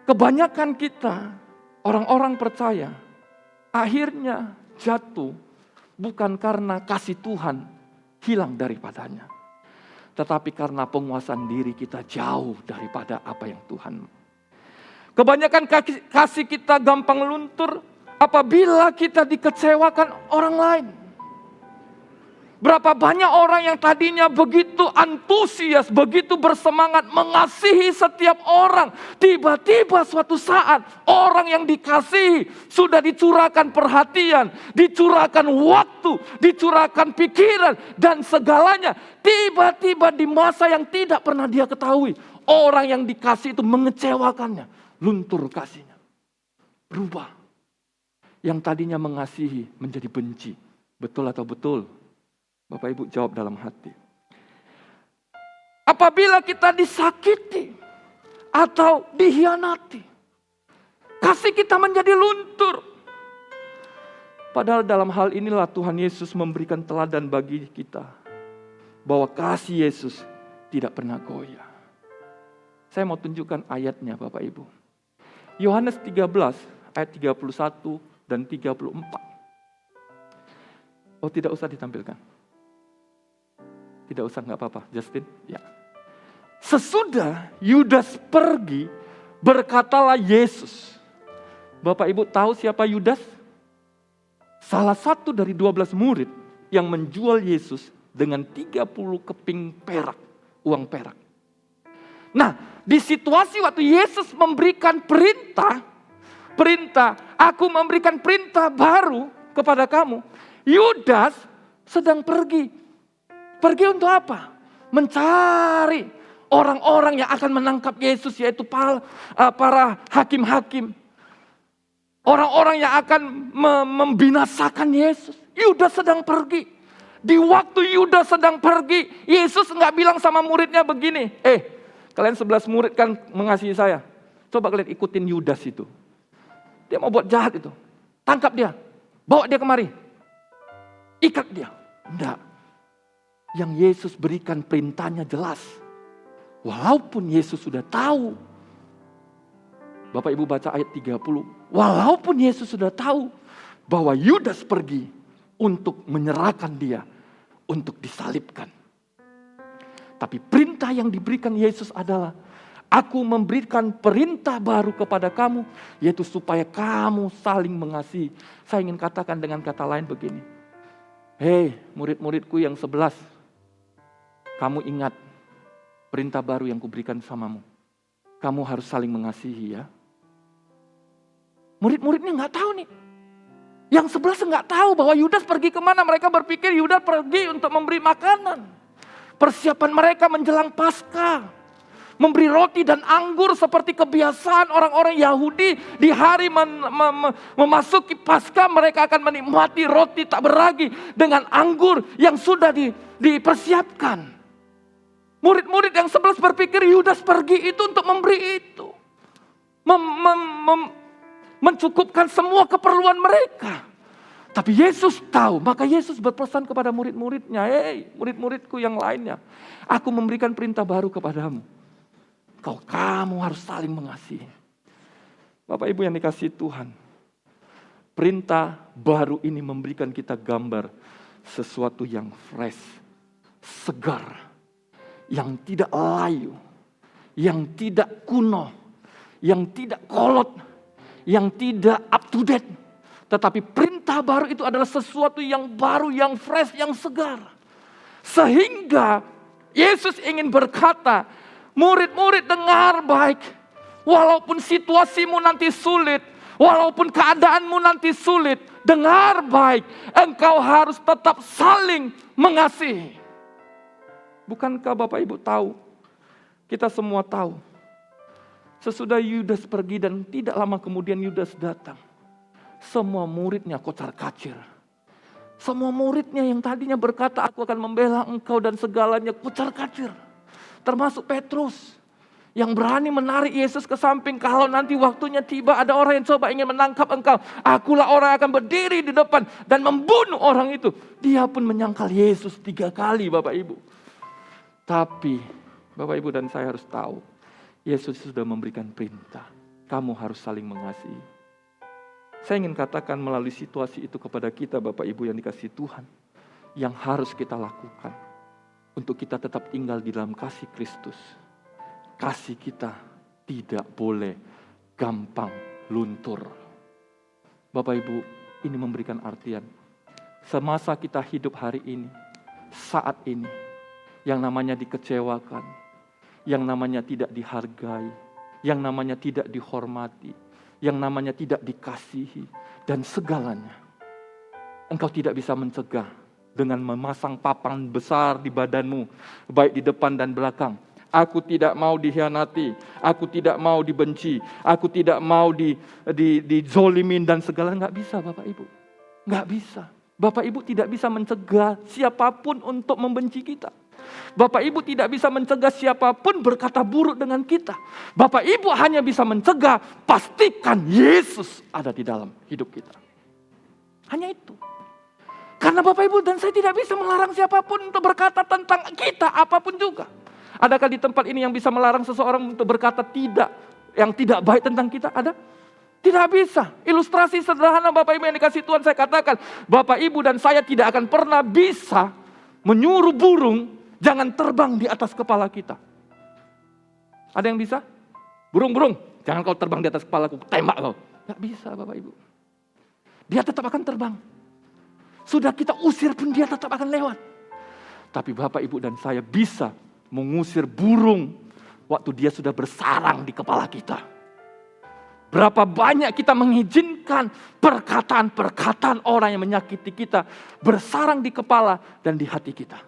kebanyakan kita, orang-orang percaya, akhirnya jatuh bukan karena kasih Tuhan hilang daripadanya, tetapi karena penguasaan diri kita jauh daripada apa yang Tuhan. Kebanyakan kasih kita gampang luntur apabila kita dikecewakan orang lain. Berapa banyak orang yang tadinya begitu antusias, begitu bersemangat mengasihi setiap orang. Tiba-tiba suatu saat orang yang dikasihi sudah dicurahkan perhatian, dicurahkan waktu, dicurahkan pikiran dan segalanya. Tiba-tiba di masa yang tidak pernah dia ketahui, orang yang dikasih itu mengecewakannya. Luntur kasihnya. Berubah. Yang tadinya mengasihi menjadi benci. Betul atau betul? Bapak Ibu jawab dalam hati. Apabila kita disakiti atau dihianati, kasih kita menjadi luntur. Padahal dalam hal inilah Tuhan Yesus memberikan teladan bagi kita. Bahwa kasih Yesus tidak pernah goyah. Saya mau tunjukkan ayatnya Bapak Ibu. Yohanes 13 ayat 31 dan 34. Oh tidak usah ditampilkan. Tidak usah, gak apa-apa. Justin, ya. Sesudah Yudas pergi, berkatalah Yesus. Bapak Ibu tahu siapa Yudas? Salah satu dari 12 murid yang menjual Yesus dengan 30 keping perak, uang perak. Nah, di situasi waktu Yesus memberikan perintah, aku memberikan perintah baru kepada kamu. Yudas sedang pergi. Pergi untuk apa? Mencari orang-orang yang akan menangkap Yesus, yaitu para hakim-hakim. Orang-orang yang akan membinasakan Yesus. Yudas sedang pergi. Di waktu Yudas sedang pergi, Yesus nggak bilang sama muridnya begini, kalian 11 murid kan mengasihi saya. Coba kalian ikutin Yudas itu. Dia mau buat jahat itu. Tangkap dia. Bawa dia kemari. Ikat dia. Enggak. Yang Yesus berikan perintahnya jelas. Walaupun Yesus sudah tahu. Bapak Ibu baca ayat 30. Walaupun Yesus sudah tahu bahwa Yudas pergi untuk menyerahkan dia, untuk disalibkan. Tapi perintah yang diberikan Yesus adalah, aku memberikan perintah baru kepada kamu, yaitu supaya kamu saling mengasihi. Saya ingin katakan dengan kata lain begini. Hei murid-muridku yang 11. Kamu ingat perintah baru yang kuberikan samamu. Kamu harus saling mengasihi ya. Murid-muridnya nggak tahu nih. Yang 11 nggak tahu bahwa Yudas pergi kemana. Mereka berpikir Yudas pergi untuk memberi makanan. Persiapan mereka menjelang Paskah. Memberi roti dan anggur seperti kebiasaan orang-orang Yahudi. Di hari memasuki Paskah mereka akan menikmati roti tak beragi dengan anggur yang sudah dipersiapkan. Murid-murid yang 11 berpikir Yudas pergi itu untuk memberi itu. Mencukupkan semua keperluan mereka. Tapi Yesus tahu, maka Yesus berpesan kepada murid-muridnya, hei murid-muridku yang lainnya, aku memberikan perintah baru kepadamu. Kamu harus saling mengasihi. Bapak Ibu yang dikasihi Tuhan, perintah baru ini memberikan kita gambar sesuatu yang fresh, segar, yang tidak layu, yang tidak kuno, yang tidak kolot, yang tidak up to date. Tetapi perintah baru itu adalah sesuatu yang baru, yang fresh, yang segar. Sehingga Yesus ingin berkata, murid-murid dengar baik. Walaupun situasimu nanti sulit, walaupun keadaanmu nanti sulit, dengar baik. Engkau harus tetap saling mengasihi. Bukankah Bapak Ibu tahu? Kita semua tahu. Sesudah Yudas pergi dan tidak lama kemudian Yudas datang. semua muridnya kocar-kacir. Semua muridnya yang tadinya berkata, aku akan membela engkau dan segalanya, kocar-kacir. Termasuk Petrus yang berani menarik Yesus ke samping. Kalau nanti waktunya tiba ada orang yang coba ingin menangkap engkau, akulah orang yang akan berdiri di depan dan membunuh orang itu. Dia pun menyangkal Yesus 3 kali, Bapak Ibu. Tapi Bapak Ibu dan saya harus tahu, Yesus sudah memberikan perintah. Kamu harus saling mengasihi. Saya ingin katakan melalui situasi itu kepada kita Bapak Ibu yang dikasihi Tuhan. Yang harus kita lakukan untuk kita tetap tinggal di dalam kasih Kristus. Kasih kita tidak boleh gampang luntur. Bapak Ibu, ini memberikan artian. Semasa kita hidup hari ini, saat ini, yang namanya dikecewakan, yang namanya tidak dihargai, yang namanya tidak dihormati, yang namanya tidak dikasihi, dan segalanya. Engkau tidak bisa mencegah dengan memasang papan besar di badanmu, baik di depan dan belakang. Aku tidak mau dikhianati, aku tidak mau dibenci, aku tidak mau dizolimin dan segala. Nggak bisa Bapak Ibu, nggak bisa. Bapak Ibu tidak bisa mencegah siapapun untuk membenci kita. Bapak Ibu tidak bisa mencegah siapapun berkata buruk dengan kita. Bapak Ibu hanya bisa mencegah, pastikan Yesus ada di dalam hidup kita. Hanya itu. Karena Bapak Ibu dan saya tidak bisa melarang siapapun untuk berkata tentang kita apapun juga. Adakah di tempat ini yang bisa melarang seseorang untuk berkata yang tidak baik tentang kita? Ada? Tidak bisa. Ilustrasi sederhana Bapak Ibu yang dikasih Tuhan saya katakan. Bapak Ibu dan saya tidak akan pernah bisa menyuruh burung jangan terbang di atas kepala kita. Ada yang bisa? Burung, jangan kau terbang di atas kepala aku, tembak kau. Gak bisa Bapak Ibu. Dia tetap akan terbang. Sudah kita usir pun dia tetap akan lewat. Tapi Bapak Ibu dan saya bisa mengusir burung waktu dia sudah bersarang di kepala kita. Berapa banyak kita mengizinkan perkataan-perkataan orang yang menyakiti kita bersarang di kepala dan di hati kita.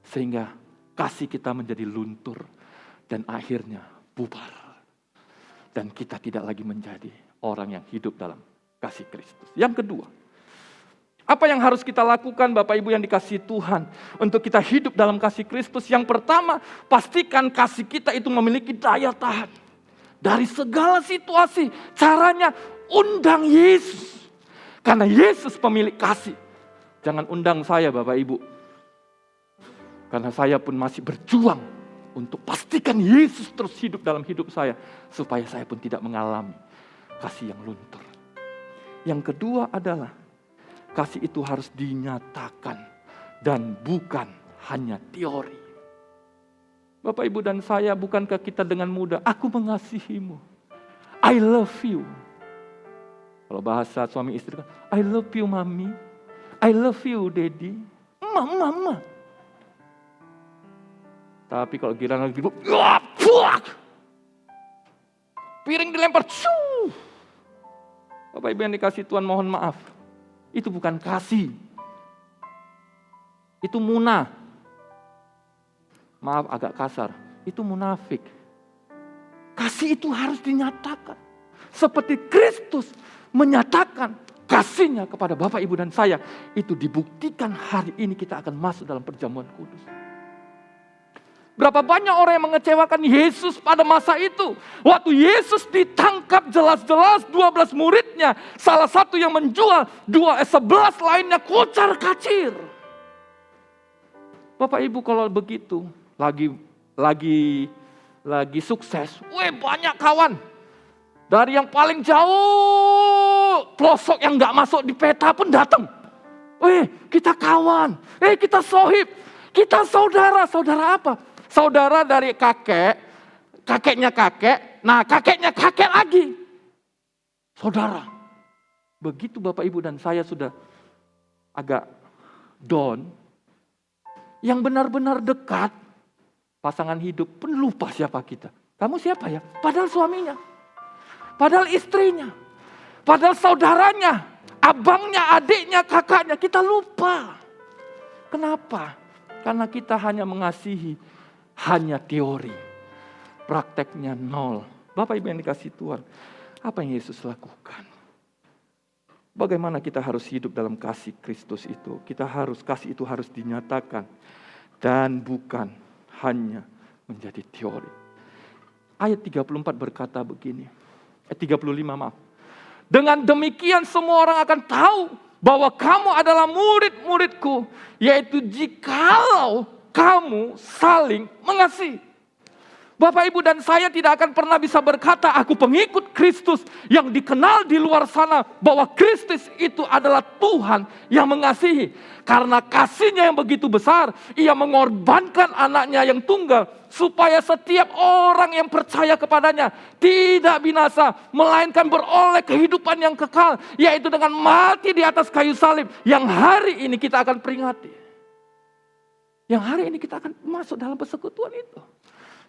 Sehingga kasih kita menjadi luntur dan akhirnya bubar. Dan kita tidak lagi menjadi orang yang hidup dalam kasih Kristus. Yang kedua, apa yang harus kita lakukan Bapak Ibu yang dikasihi Tuhan untuk kita hidup dalam kasih Kristus? Yang pertama, pastikan kasih kita itu memiliki daya tahan. Dari segala situasi, caranya undang Yesus. Karena Yesus pemilik kasih. Jangan undang saya Bapak Ibu. Karena saya pun masih berjuang untuk pastikan Yesus terus hidup dalam hidup saya. Supaya saya pun tidak mengalami kasih yang luntur. Yang kedua adalah kasih itu harus dinyatakan dan bukan hanya teori. Bapak Ibu dan saya, bukankah kita dengan mudah, aku mengasihimu, I love you. Kalau bahasa suami istri kan, I love you mami, I love you daddy, mama. Tapi kalau giliran lagi piring dilempar, Bapak Ibu yang dikasih Tuhan mohon maaf. Itu bukan kasih. Itu munah. Maaf agak kasar. Itu munafik. Kasih itu harus dinyatakan. Seperti Kristus menyatakan kasihnya kepada Bapak, Ibu, dan saya. Itu dibuktikan hari ini kita akan masuk dalam perjamuan kudus. Berapa banyak orang yang mengecewakan Yesus pada masa itu. Waktu Yesus ditangkap jelas-jelas 12 muridnya. Salah satu yang menjual, 11 lainnya kocar kacir. Bapak Ibu kalau begitu, lagi sukses. Banyak kawan. Dari yang paling jauh, pelosok yang gak masuk di peta pun datang. Kita kawan, kita sohib, kita saudara. Saudara apa? Saudara dari kakeknya kakek, nah kakeknya kakek lagi. Saudara. Begitu Bapak Ibu dan saya sudah agak down, yang benar-benar dekat, pasangan hidup pun lupa siapa kita. Kamu siapa ya? Padahal suaminya, padahal istrinya, padahal saudaranya, abangnya, adiknya, kakaknya, kita lupa. Kenapa? Karena kita hanya mengasihi hanya teori, prakteknya nol. Bapak Ibu yang dikasih Tuhan, apa yang Yesus lakukan? Bagaimana kita harus hidup dalam kasih Kristus itu? Kasih itu harus dinyatakan dan bukan hanya menjadi teori. Ayat 34 berkata begini. 35 maaf. Dengan demikian semua orang akan tahu bahwa kamu adalah murid-muridku, yaitu jikalau kamu saling mengasihi. Bapak, Ibu, dan saya tidak akan pernah bisa berkata, aku pengikut Kristus yang dikenal di luar sana, bahwa Kristus itu adalah Tuhan yang mengasihi. Karena kasihnya yang begitu besar, ia mengorbankan anaknya yang tunggal, supaya setiap orang yang percaya kepadanya tidak binasa, melainkan beroleh kehidupan yang kekal, yaitu dengan mati di atas kayu salib, yang hari ini kita akan peringati. Yang hari ini kita akan masuk dalam persekutuan itu.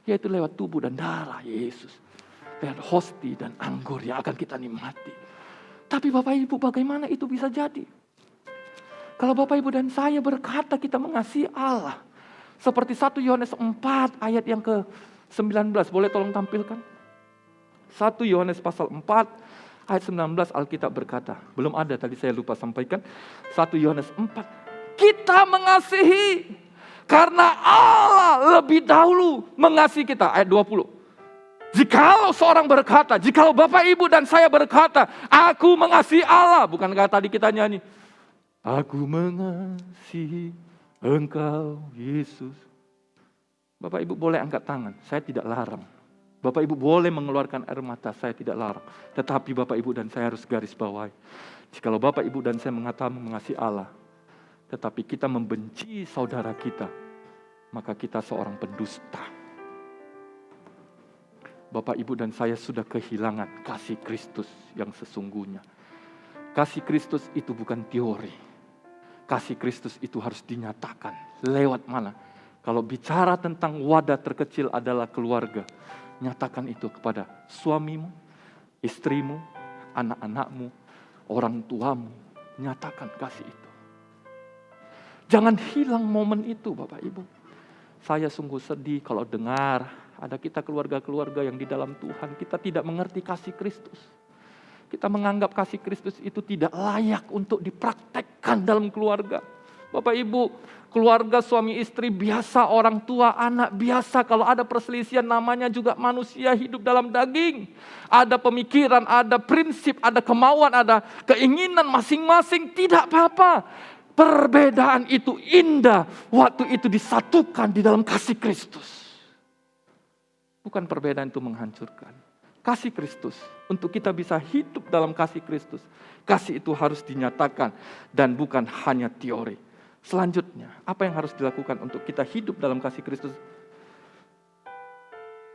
Yaitu lewat tubuh dan darah Yesus. Lewat hosti dan anggur yang akan kita nikmati. Tapi Bapak Ibu, bagaimana itu bisa jadi? Kalau Bapak Ibu dan saya berkata kita mengasihi Allah. Seperti 1 Yohanes 4 ayat yang ke-19. Boleh tolong tampilkan? 1 Yohanes pasal 4 ayat 19 Alkitab berkata. Belum ada, tadi saya lupa sampaikan. 1 Yohanes 4. Kita mengasihi. Karena Allah lebih dahulu mengasihi kita. Ayat 20. Jikalau seorang berkata, jikalau Bapak Ibu dan saya berkata, aku mengasihi Allah. Bukankah tadi kita nyanyi, aku mengasihi Engkau Yesus. Bapak Ibu boleh angkat tangan, saya tidak larang. Bapak Ibu boleh mengeluarkan air mata, saya tidak larang. Tetapi Bapak Ibu dan saya harus garis bawahi. Jikalau Bapak Ibu dan saya mengatakan mengasihi Allah, tetapi kita membenci saudara kita, maka kita seorang pendusta. Bapak, Ibu, dan saya sudah kehilangan kasih Kristus yang sesungguhnya. Kasih Kristus itu bukan teori. Kasih Kristus itu harus dinyatakan. Lewat mana? Kalau bicara tentang wadah terkecil adalah keluarga, nyatakan itu kepada suamimu, istrimu, anak-anakmu, orang tuamu. Nyatakan kasih itu. Jangan hilang momen itu Bapak Ibu. Saya sungguh sedih kalau dengar ada kita keluarga-keluarga yang di dalam Tuhan, kita tidak mengerti kasih Kristus. Kita menganggap kasih Kristus itu tidak layak untuk dipraktekkan dalam keluarga. Bapak Ibu, keluarga suami istri biasa, orang tua, anak biasa. Kalau ada perselisihan namanya juga manusia hidup dalam daging. Ada pemikiran, ada prinsip, ada kemauan, ada keinginan masing-masing, tidak apa-apa. Perbedaan itu indah waktu itu disatukan di dalam kasih Kristus. Bukan perbedaan itu menghancurkan. Kasih Kristus, untuk kita bisa hidup dalam kasih Kristus. Kasih itu harus dinyatakan dan bukan hanya teori. Selanjutnya, apa yang harus dilakukan untuk kita hidup dalam kasih Kristus?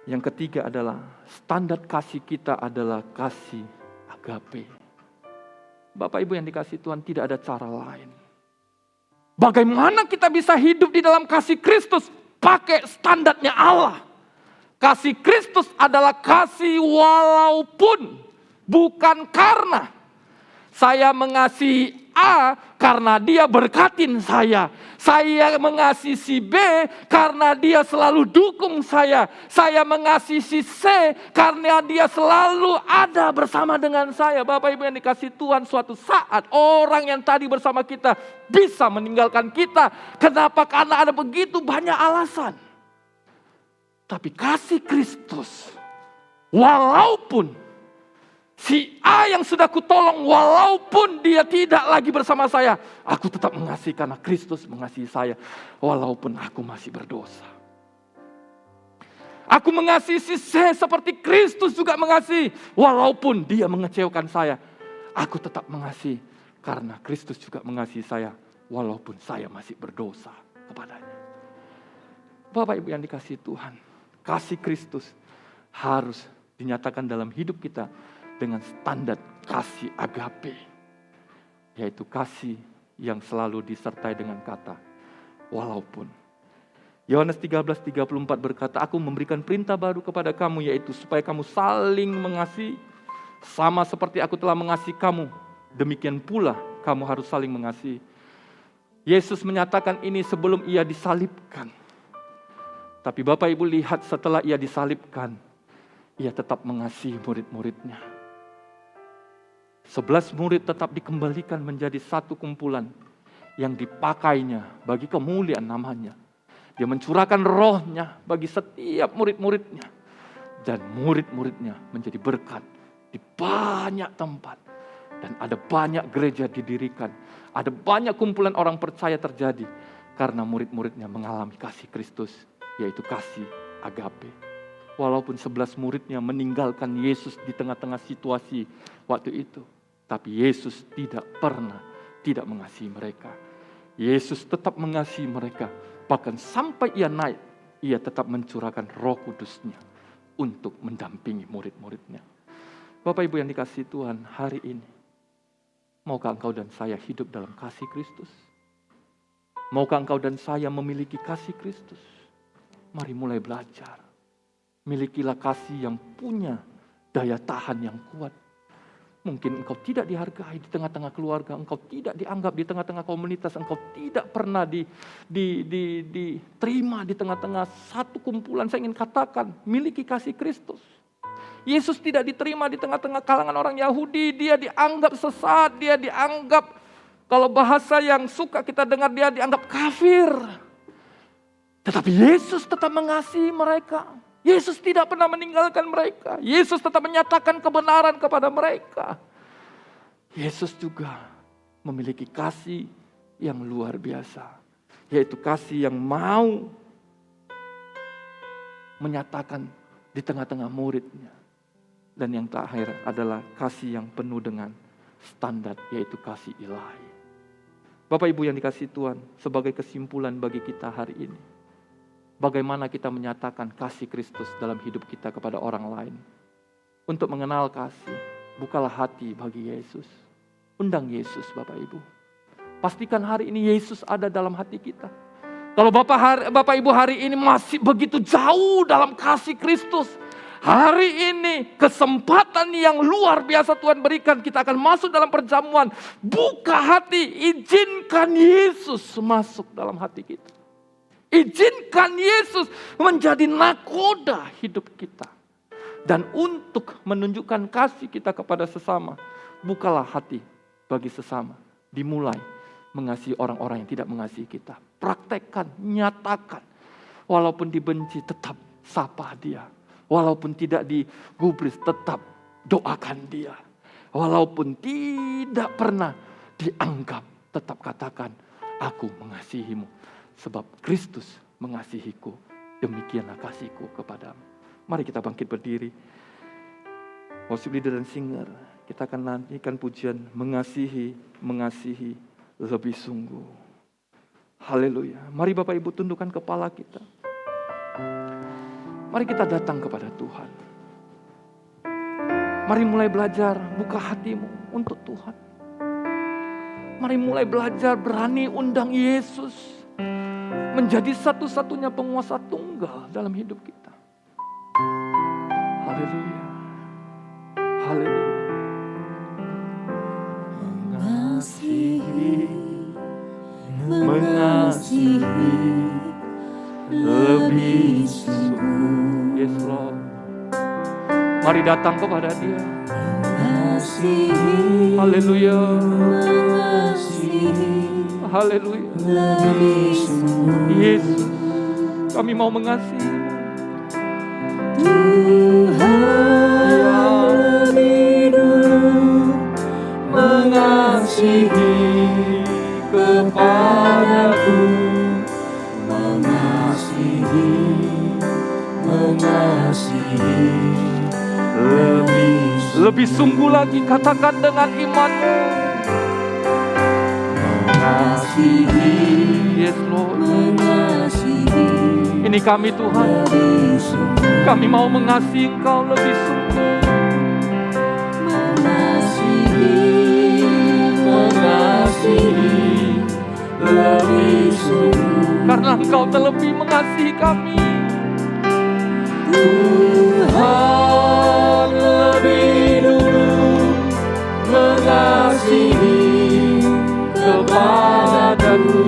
Yang ketiga adalah standar kasih kita adalah kasih agape. Bapak Ibu yang dikasihi Tuhan, tidak ada cara lain. Bagaimana kita bisa hidup di dalam kasih Kristus? Pakai standarnya Allah. Kasih Kristus adalah kasih walaupun, bukan karena. Saya mengasihi A karena dia berkatin saya. Saya mengasihi si B karena dia selalu dukung saya. Saya mengasihi si C karena dia selalu ada bersama dengan saya. Bapak Ibu yang dikasihi Tuhan, suatu saat orang yang tadi bersama kita bisa meninggalkan kita. Kenapa? Karena ada begitu banyak alasan. Tapi kasih Kristus, walaupun si A yang sudah kutolong, walaupun dia tidak lagi bersama saya, aku tetap mengasihi karena Kristus mengasihi saya, walaupun aku masih berdosa. Aku mengasihi si C seperti Kristus juga mengasihi, walaupun dia mengecewakan saya, aku tetap mengasihi karena Kristus juga mengasihi saya, walaupun saya masih berdosa kepadanya. Bapak Ibu yang dikasihi Tuhan, kasih Kristus harus dinyatakan dalam hidup kita dengan standar kasih agape, yaitu kasih yang selalu disertai dengan kata walaupun. Yohanes 13:34 berkata, aku memberikan perintah baru kepada kamu, yaitu supaya kamu saling mengasihi, sama seperti aku telah mengasihi kamu, demikian pula kamu harus saling mengasihi. Yesus menyatakan ini sebelum ia disalibkan. Tapi Bapak Ibu lihat, setelah ia disalibkan, ia tetap mengasihi murid-muridnya. 11 murid tetap dikembalikan menjadi satu kumpulan yang dipakainya bagi kemuliaan namanya. Dia mencurahkan rohnya bagi setiap murid-muridnya. Dan murid-muridnya menjadi berkat di banyak tempat. Dan ada banyak gereja didirikan. Ada banyak kumpulan orang percaya terjadi. Karena murid-muridnya mengalami kasih Kristus, yaitu kasih agape. Walaupun 11 muridnya meninggalkan Yesus di tengah-tengah situasi waktu itu. Tapi Yesus tidak pernah tidak mengasihi mereka. Yesus tetap mengasihi mereka. Bahkan sampai ia naik, ia tetap mencurahkan Roh Kudus-Nya untuk mendampingi murid-muridnya. Bapak Ibu yang dikasihi Tuhan, hari ini, maukah engkau dan saya hidup dalam kasih Kristus? Maukah engkau dan saya memiliki kasih Kristus? Mari mulai belajar. Milikilah kasih yang punya daya tahan yang kuat. Mungkin engkau tidak dihargai di tengah-tengah keluarga, engkau tidak dianggap di tengah-tengah komunitas, engkau tidak pernah diterima di tengah-tengah satu kumpulan. Saya ingin katakan, miliki kasih Kristus. Yesus tidak diterima di tengah-tengah kalangan orang Yahudi, dia dianggap sesat, dia dianggap, kalau bahasa yang suka kita dengar, dia dianggap kafir. Tetapi Yesus tetap mengasihi mereka. Yesus tidak pernah meninggalkan mereka. Yesus tetap menyatakan kebenaran kepada mereka. Yesus juga memiliki kasih yang luar biasa. Yaitu kasih yang mau menyatakan di tengah-tengah muridnya. Dan yang terakhir adalah kasih yang penuh dengan standar, yaitu kasih ilahi. Bapak Ibu yang dikasihi Tuhan, sebagai kesimpulan bagi kita hari ini. Bagaimana kita menyatakan kasih Kristus dalam hidup kita kepada orang lain. Untuk mengenal kasih, bukalah hati bagi Yesus. Undang Yesus Bapak Ibu. Pastikan hari ini Yesus ada dalam hati kita. Kalau Bapak Ibu hari ini masih begitu jauh dalam kasih Kristus, hari ini kesempatan yang luar biasa Tuhan berikan. Kita akan masuk dalam perjamuan. Buka hati, izinkan Yesus masuk dalam hati kita. Izinkan Yesus menjadi nakoda hidup kita. Dan untuk menunjukkan kasih kita kepada sesama, bukalah hati bagi sesama. Dimulai mengasihi orang-orang yang tidak mengasihi kita. Praktekkan, nyatakan. Walaupun dibenci, tetap sapa dia. Walaupun tidak digubris, tetap doakan dia. Walaupun tidak pernah dianggap, tetap katakan, aku mengasihimu. Sebab Kristus mengasihiku, demikianlah kasihku kepadamu. Mari kita bangkit berdiri. Worship leader dan singer, kita akan nantikan pujian mengasihi lebih sungguh. Haleluya. Mari Bapak Ibu tundukkan kepala kita. Mari kita datang kepada Tuhan. Mari mulai belajar buka hatimu untuk Tuhan. Mari mulai belajar berani undang Yesus menjadi satu-satunya penguasa tunggal dalam hidup kita. Haleluya. Haleluya. Mengasihi lebih sungguh. Yes Lord. Mari datang kepada Dia. Haleluya. Haleluya. Yesus, kami mau mengasihi. Tuhan lebih dulu mengasihi kepadaku, mengasihi lebih sungguh lagi, katakan dengan imanmu. Mengasihi, yes Lord. mengasihi. Ini kami Tuhan, kami mau mengasihi Engkau lebih sungguh. Mengasihi lebih sungguh. Karena Engkau terlebih mengasihi kami. Tuhan lebih dulu mengasihi kepadaku,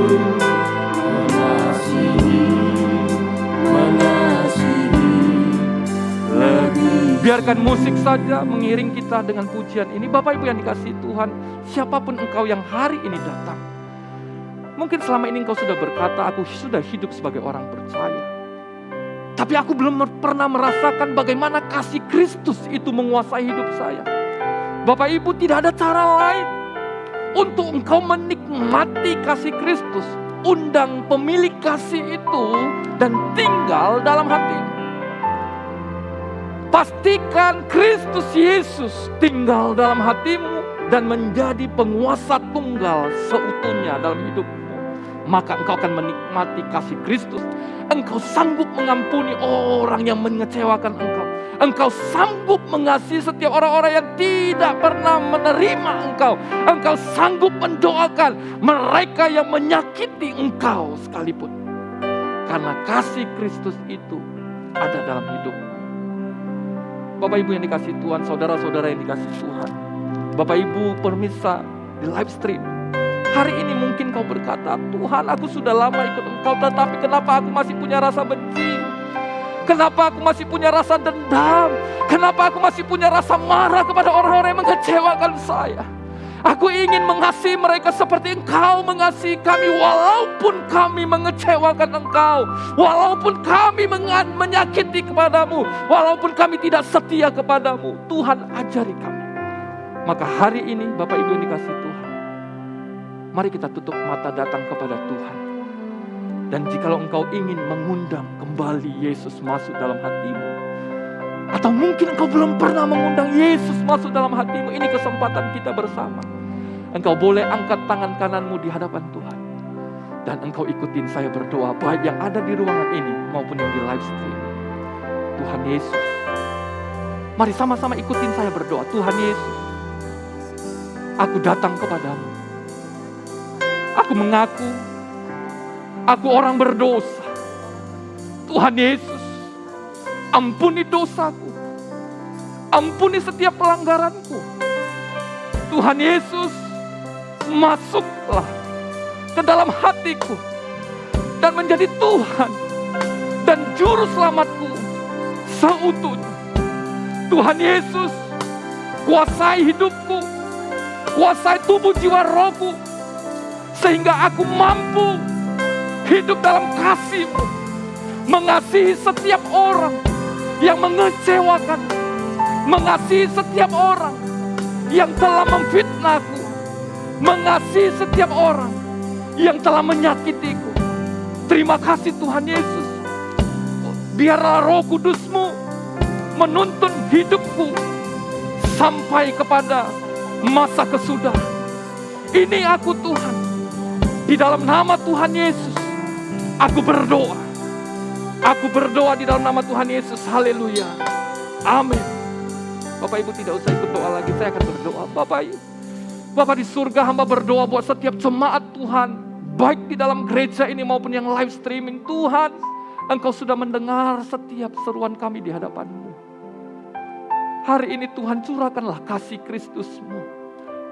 mengasihi Biarkan musik saja mengiring kita dengan pujian ini. Bapak Ibu yang dikasihi Tuhan, siapapun engkau yang hari ini datang. Mungkin selama ini engkau sudah berkata, aku sudah hidup sebagai orang percaya. Tapi aku belum pernah merasakan bagaimana kasih Kristus itu menguasai hidup saya. Bapak Ibu, tidak ada cara lain untuk engkau menikmati kasih Kristus. Undang pemilik kasih itu dan tinggal dalam hatimu. Pastikan Kristus Yesus tinggal dalam hatimu dan menjadi penguasa tunggal seutuhnya dalam hidupmu. Maka engkau akan menikmati kasih Kristus. Engkau sanggup mengampuni orang yang mengecewakan engkau. Engkau sanggup mengasihi setiap orang-orang yang tidak pernah menerima engkau. Engkau sanggup mendoakan mereka yang menyakiti engkau sekalipun. Karena kasih Kristus itu ada dalam hidupmu. Bapak Ibu yang dikasihi Tuhan, saudara-saudara yang dikasihi Tuhan. Bapak Ibu pemirsa di live stream. Hari ini mungkin kau berkata, Tuhan, aku sudah lama ikut engkau, tetapi kenapa aku masih punya rasa benci? Kenapa aku masih punya rasa dendam? Kenapa aku masih punya rasa marah kepada orang-orang yang mengecewakan saya? Aku ingin mengasihi mereka seperti engkau mengasihi kami, walaupun kami mengecewakan engkau, walaupun kami menyakiti kepadamu, walaupun kami tidak setia kepadamu. Tuhan, ajari kami. Maka hari ini Bapak Ibu yang dikasihi Tuhan, mari kita tutup mata datang kepada Tuhan. Dan jikalau engkau ingin mengundang kembali Yesus masuk dalam hatimu, atau mungkin engkau belum pernah mengundang Yesus masuk dalam hatimu, ini kesempatan kita bersama. Engkau boleh angkat tangan kananmu di hadapan Tuhan. Dan engkau ikutin saya berdoa, baik yang ada di ruangan ini maupun yang di live stream. Tuhan Yesus, mari sama-sama ikutin saya berdoa. Tuhan Yesus, aku datang kepadamu. Aku mengaku aku orang berdosa. Tuhan Yesus, ampuni dosaku. Ampuni setiap pelanggaranku. Tuhan Yesus, masuklah ke dalam hatiku dan menjadi Tuhan dan juru selamatku seutuhnya. Tuhan Yesus, kuasai hidupku, kuasai tubuh jiwa rohku, sehingga aku mampu hidup dalam kasih-Mu, mengasihi setiap orang yang mengecewakan, mengasihi setiap orang yang telah memfitnahku, mengasihi setiap orang yang telah menyakitiku. Terima kasih Tuhan Yesus. Biarlah Roh Kudus-Mu menuntun hidupku sampai kepada masa kesudahan. Ini aku Tuhan. Di dalam nama Tuhan Yesus, aku berdoa. Aku berdoa di dalam nama Tuhan Yesus. Haleluya. Amin. Bapak Ibu tidak usah ikut doa lagi. Saya akan berdoa. Bapak di surga, hamba berdoa buat setiap jemaat Tuhan. Baik di dalam gereja ini maupun yang live streaming. Tuhan, Engkau sudah mendengar setiap seruan kami di hadapan-Mu. Hari ini Tuhan, curahkanlah kasih Kristus-Mu.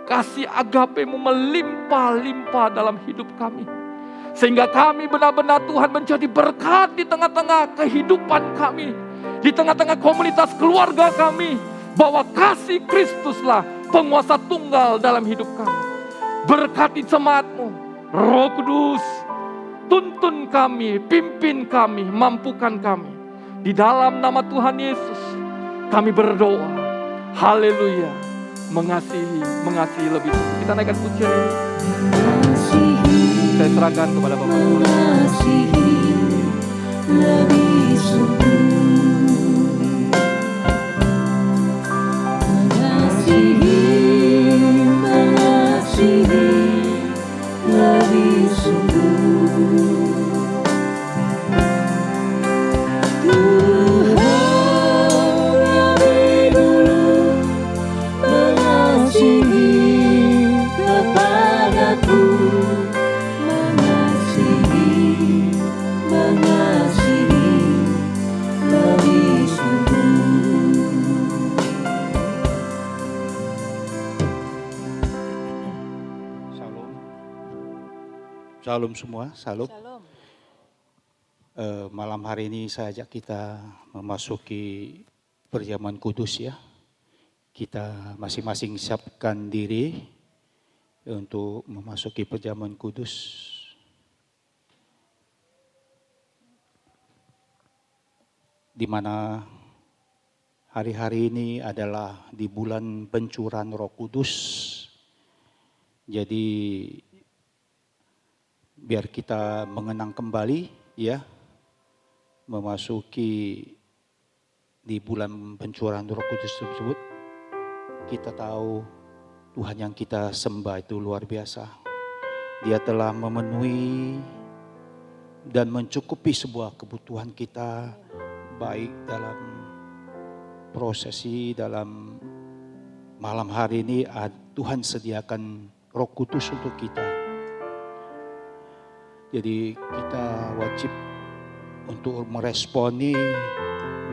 Kasih agape-Mu melimpah-limpah dalam hidup kami. Sehingga kami benar-benar Tuhan menjadi berkat di tengah-tengah kehidupan kami. Di tengah-tengah komunitas keluarga kami. Bahwa kasih Kristuslah penguasa tunggal dalam hidup kami. Berkati jemaat-Mu. Roh Kudus, tuntun kami, pimpin kami, mampukan kami. Di dalam nama Tuhan Yesus, kami berdoa. Haleluya. Mengasihi lebih sungguh. Kita naikkan pujian ini. Saya serahkan kepada Bapak. Mengasihi lebih sungguh. Mengasihi lebih sungguh. Shalom semua, shalom. Malam hari ini saya ajak kita memasuki perjamuan kudus ya. Kita masing-masing siapkan diri untuk memasuki perjamuan kudus. Di mana hari-hari ini adalah di bulan pencurahan Roh Kudus. Jadi biar kita mengenang kembali ya, memasuki di bulan pencurahan Roh Kudus tersebut. Kita tahu Tuhan yang kita sembah itu luar biasa. Dia telah memenuhi dan mencukupi sebuah kebutuhan kita, baik dalam prosesi, dalam malam hari ini Tuhan sediakan Roh Kudus untuk kita. Jadi kita wajib untuk meresponi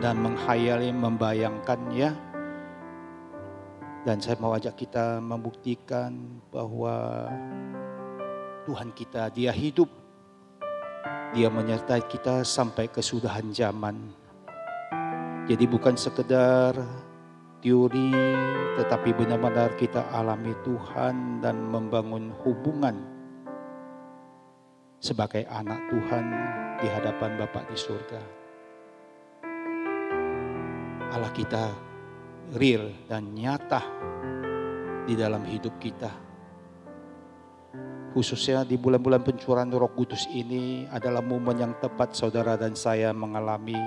dan menghayali, membayangkan ya. Dan saya mau ajak kita membuktikan bahwa Tuhan kita, Dia hidup. Dia menyertai kita sampai kesudahan zaman. Jadi bukan sekedar teori, tetapi benar-benar kita alami Tuhan dan membangun hubungan sebagai anak Tuhan di hadapan Bapa di surga. Allah kita real dan nyata di dalam hidup kita. Khususnya di bulan-bulan pencurahan Roh Kudus ini adalah momen yang tepat saudara dan saya mengalami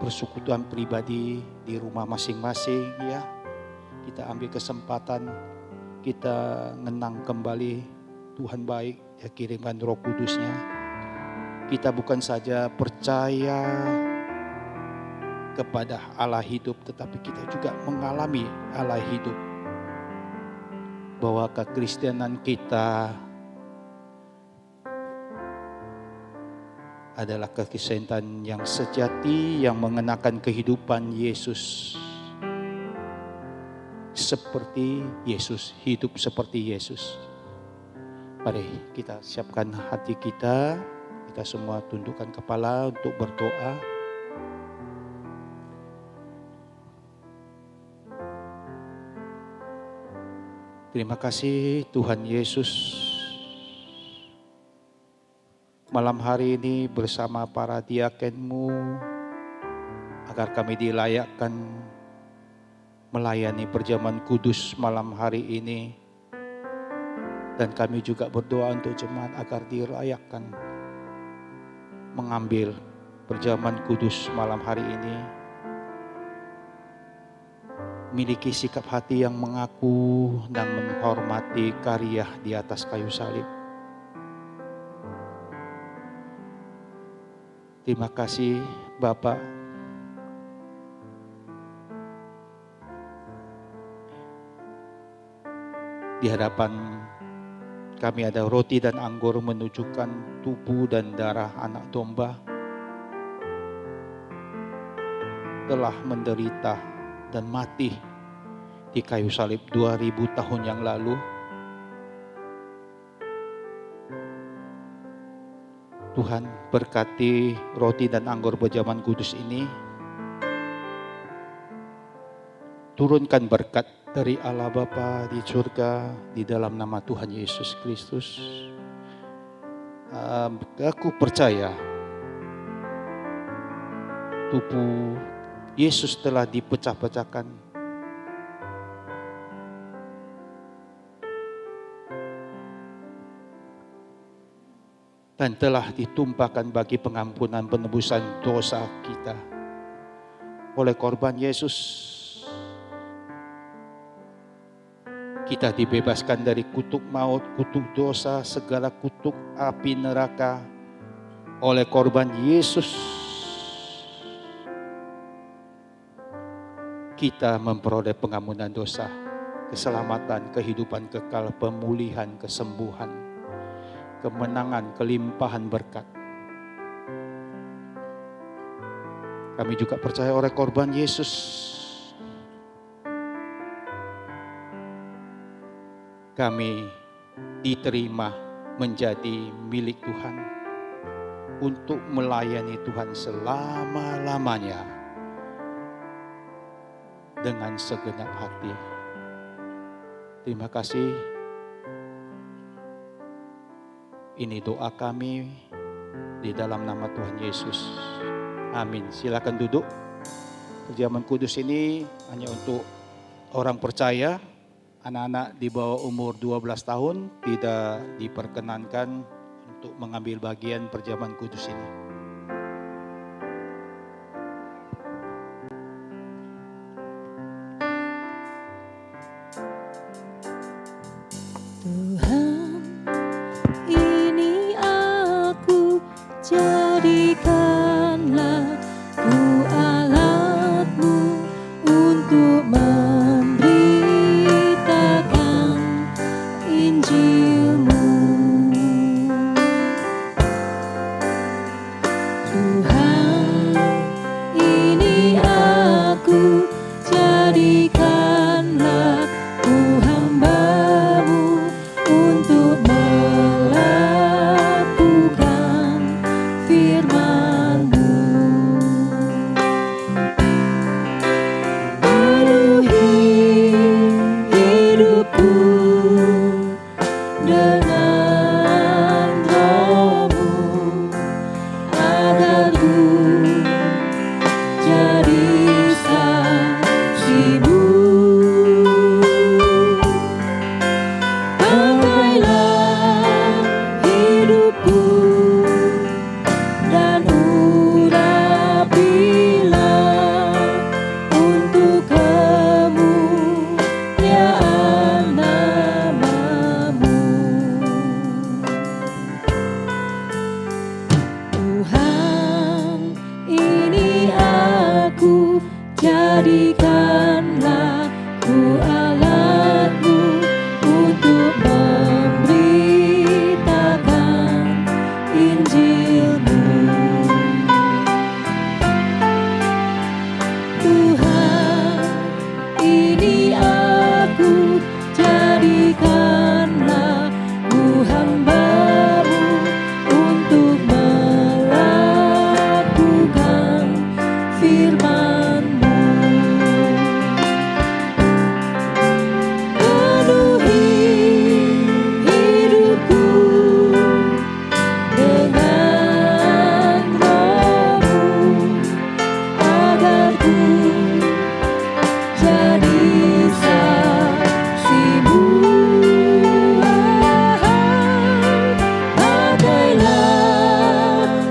persekutuan pribadi di rumah masing-masing ya. Kita ambil kesempatan, kita ngenang kembali Tuhan baik, Dia kirimkan Roh Kudusnya. Kita bukan saja percaya kepada Allah hidup, tetapi kita juga mengalami Allah hidup. Bahwa kekristenan kita adalah kekristenan yang sejati, yang mengenakan kehidupan Yesus. Seperti Yesus, hidup seperti Yesus. Mari kita siapkan hati kita, kita semua tundukkan kepala untuk berdoa. Terima kasih Tuhan Yesus. Malam hari ini bersama para diaken-Mu, agar kami dilayakkan melayani perjamuan kudus malam hari ini. Dan kami juga berdoa untuk jemaat agar dilayakkan mengambil perjamuan kudus malam hari ini. Miliki sikap hati yang mengaku dan menghormati karya di atas kayu salib. Terima kasih Bapak. Di hadapan kami ada roti dan anggur menunjukkan tubuh dan darah anak domba. Telah menderita dan mati di kayu salib 2000 tahun yang lalu. Tuhan berkati roti dan anggur perjamuan kudus ini. Turunkan berkat dari Allah Bapa di surga di dalam nama Tuhan Yesus Kristus. Aku percaya tubuh Yesus telah dipecah-pecahkan. Dan telah ditumpahkan bagi pengampunan penebusan dosa kita. Oleh korban Yesus, kita dibebaskan dari kutuk maut, kutuk dosa, segala kutuk api neraka. Oleh korban Yesus, kita memperoleh pengampunan dosa, keselamatan, kehidupan kekal, pemulihan, kesembuhan, kemenangan, kelimpahan berkat. Kami juga percaya oleh korban Yesus, kami diterima menjadi milik Tuhan untuk melayani Tuhan selama-lamanya dengan segenap hati. Terima kasih. Ini doa kami di dalam nama Tuhan Yesus. Amin. Silakan duduk. Perjamuan kudus ini hanya untuk orang percaya. Anak-anak di bawah umur 12 tahun tidak diperkenankan untuk mengambil bagian perjamuan kudus ini. Tuhan, ini aku, jadikanlah ku alatmu untuk memberitakan Injil-Mu. Tuhan, ini aku, jadikanlah ku hamba-Mu untuk melakukan firman-Mu. Penuhi hidupku dengan Roh-Mu, agar ku jadi saksi-Mu. Pakailah hidupku dan urapilah untuk kemuliaan nama-Mu. Tuhan, ini aku, jadikanlah ku alat-Mu untuk memberitakan Injil-Mu. Tuhan, ini aku, jadikanlah ku hamba-Mu untuk melakukan firman-Mu. Penuhi hidupku dengan Roh-Mu, agar ku jadi saksi-Mu. Pakailah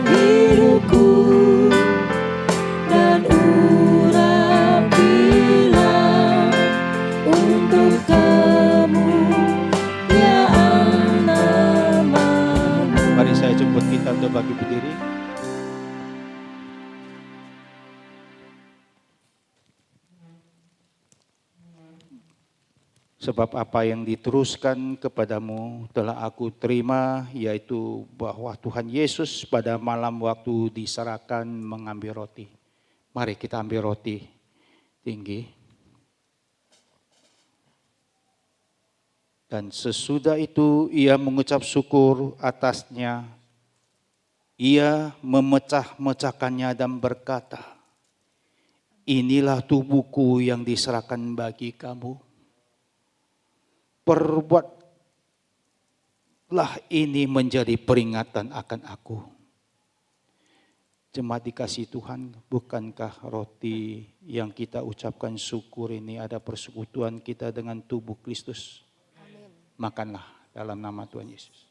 hidupku dan urapilah untuk kemuliaan nama-Mu. Mari saya jemput kita untuk bagi berdiri. Sebab apa yang diteruskan kepadamu telah aku terima, yaitu bahwa Tuhan Yesus pada malam waktu diserahkan mengambil roti. Mari kita ambil roti tinggi. Dan sesudah itu ia mengucap syukur atasnya. Ia memecah-mecahkannya dan berkata, inilah tubuhku yang diserahkan bagi kamu. Perbuatlah ini menjadi peringatan akan aku. Jemaat dikasihi Tuhan, bukankah roti yang kita ucapkan syukur ini ada persekutuan kita dengan tubuh Kristus? Makanlah dalam nama Tuhan Yesus.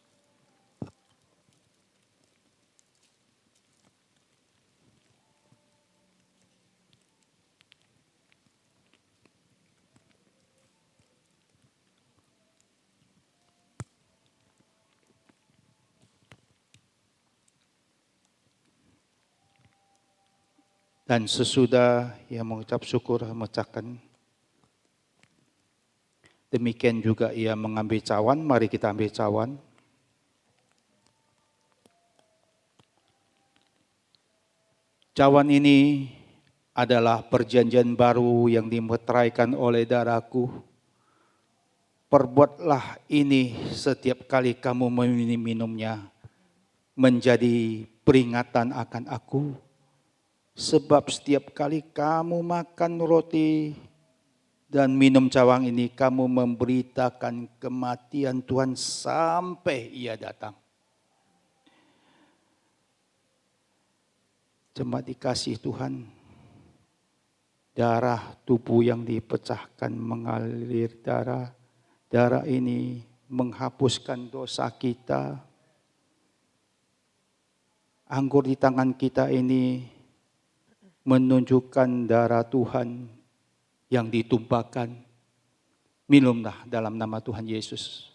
Dan sesudah ia mengucap syukur, memecahkan. Demikian juga ia mengambil cawan. Mari kita ambil cawan. Cawan ini adalah perjanjian baru yang dimeteraikan oleh darahku. Perbuatlah ini setiap kali kamu meminumnya, menjadi peringatan akan aku. Sebab setiap kali kamu makan roti dan minum cawang ini, kamu memberitakan kematian Tuhan sampai Ia datang. Jemaat dikasih Tuhan, darah tubuh yang dipecahkan mengalir darah. Darah ini menghapuskan dosa kita. Anggur di tangan kita ini menunjukkan darah Tuhan yang ditumpahkan. Minumlah dalam nama Tuhan Yesus.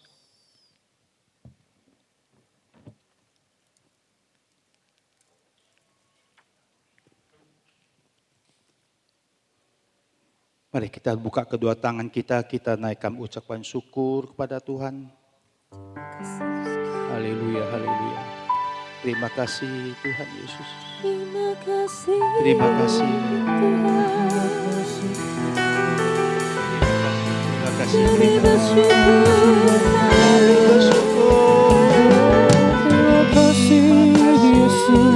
Mari kita buka kedua tangan kita naikkan ucapan syukur kepada Tuhan. Haleluya, haleluya. Terima kasih Tuhan Yesus. Terima kasih. Terima kasih. Terima kasih. Kami bersyukur. Terima kasih Yesus.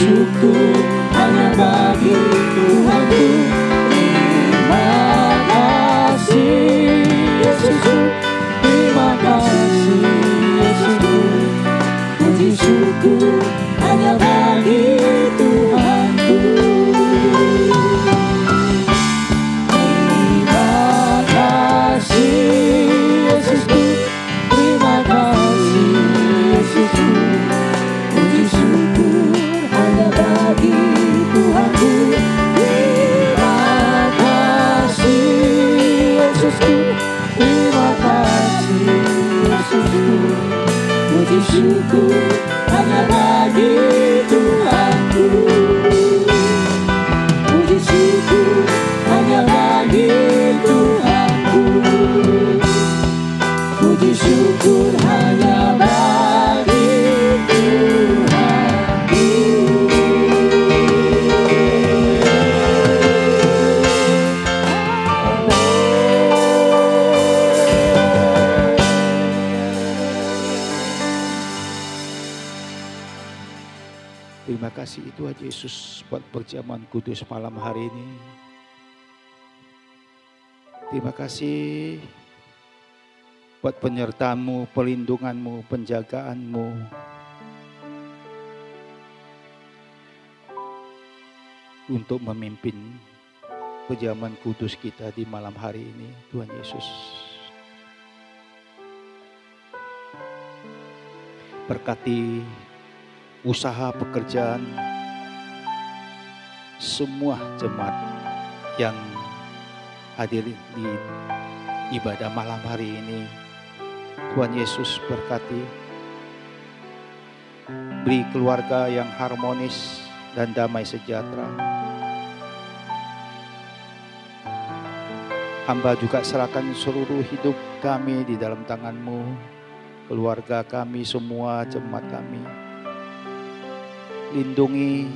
Syukur hanya bagi Tuhanku. Terima kasih Yesusku, terima kasih Yesusku. Puji syukur hanya bagi Tuhanku. Terima kasih Yesusku, terima kasih Yesusku. Puji syukur bagi Tuhanku. Terima kasih Yesusku, terima kasih Yesusku. Puji syukur hanya bagi Tuhanku. Puji syukur hanya bagi Tuhanku. Puji syukur hanya bagi Terima kasih Tuhan Yesus buat perjamuan kudus malam hari ini. Terima kasih buat penyertaan-Mu, pelindungan-Mu, penjagaan-Mu. Untuk memimpin perjamuan kudus kita di malam hari ini, Tuhan Yesus. Berkati usaha pekerjaan semua jemaat yang hadir di ibadah malam hari ini. Tuhan Yesus berkati, beri keluarga yang harmonis dan damai sejahtera. Hamba juga serahkan seluruh hidup kami di dalam tangan-Mu, keluarga kami, semua jemaat kami. Lindungi,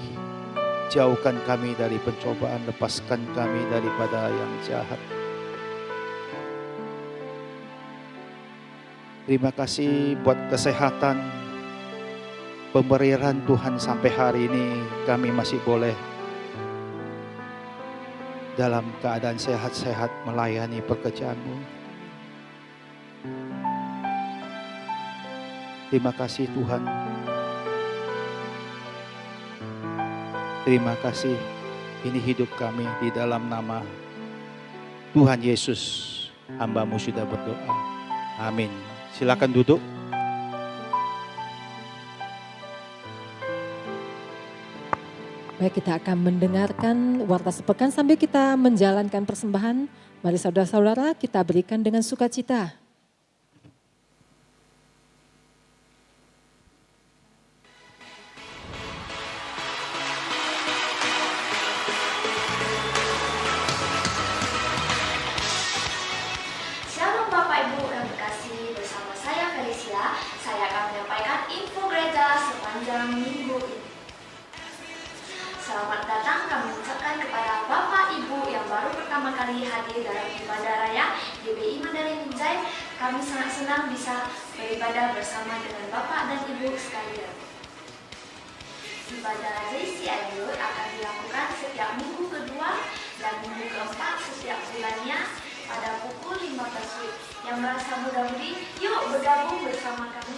jauhkan kami dari pencobaan, lepaskan kami daripada yang jahat. Terima kasih buat kesehatan, pemberian Tuhan sampai hari ini kami masih boleh dalam keadaan sehat-sehat melayani pekerjaan-Mu. Terima kasih Tuhan. Terima kasih, ini hidup kami di dalam nama Tuhan Yesus. Hamba-Mu sudah berdoa. Amin. Silakan duduk. Baik, kita akan mendengarkan warta sepekan sambil kita menjalankan persembahan. Mari saudara-saudara kita berikan dengan sukacita. hadir dalam ibadah raya GBI Mandarin Binjai. Kami sangat senang bisa beribadah bersama dengan Bapak dan Ibu sekalian. Ibadah JCI akan dilakukan setiap minggu kedua dan minggu keempat setiap bulannya pada pukul 15 WIB. Yang merasa muda-mudi, yuk bergabung bersama kami.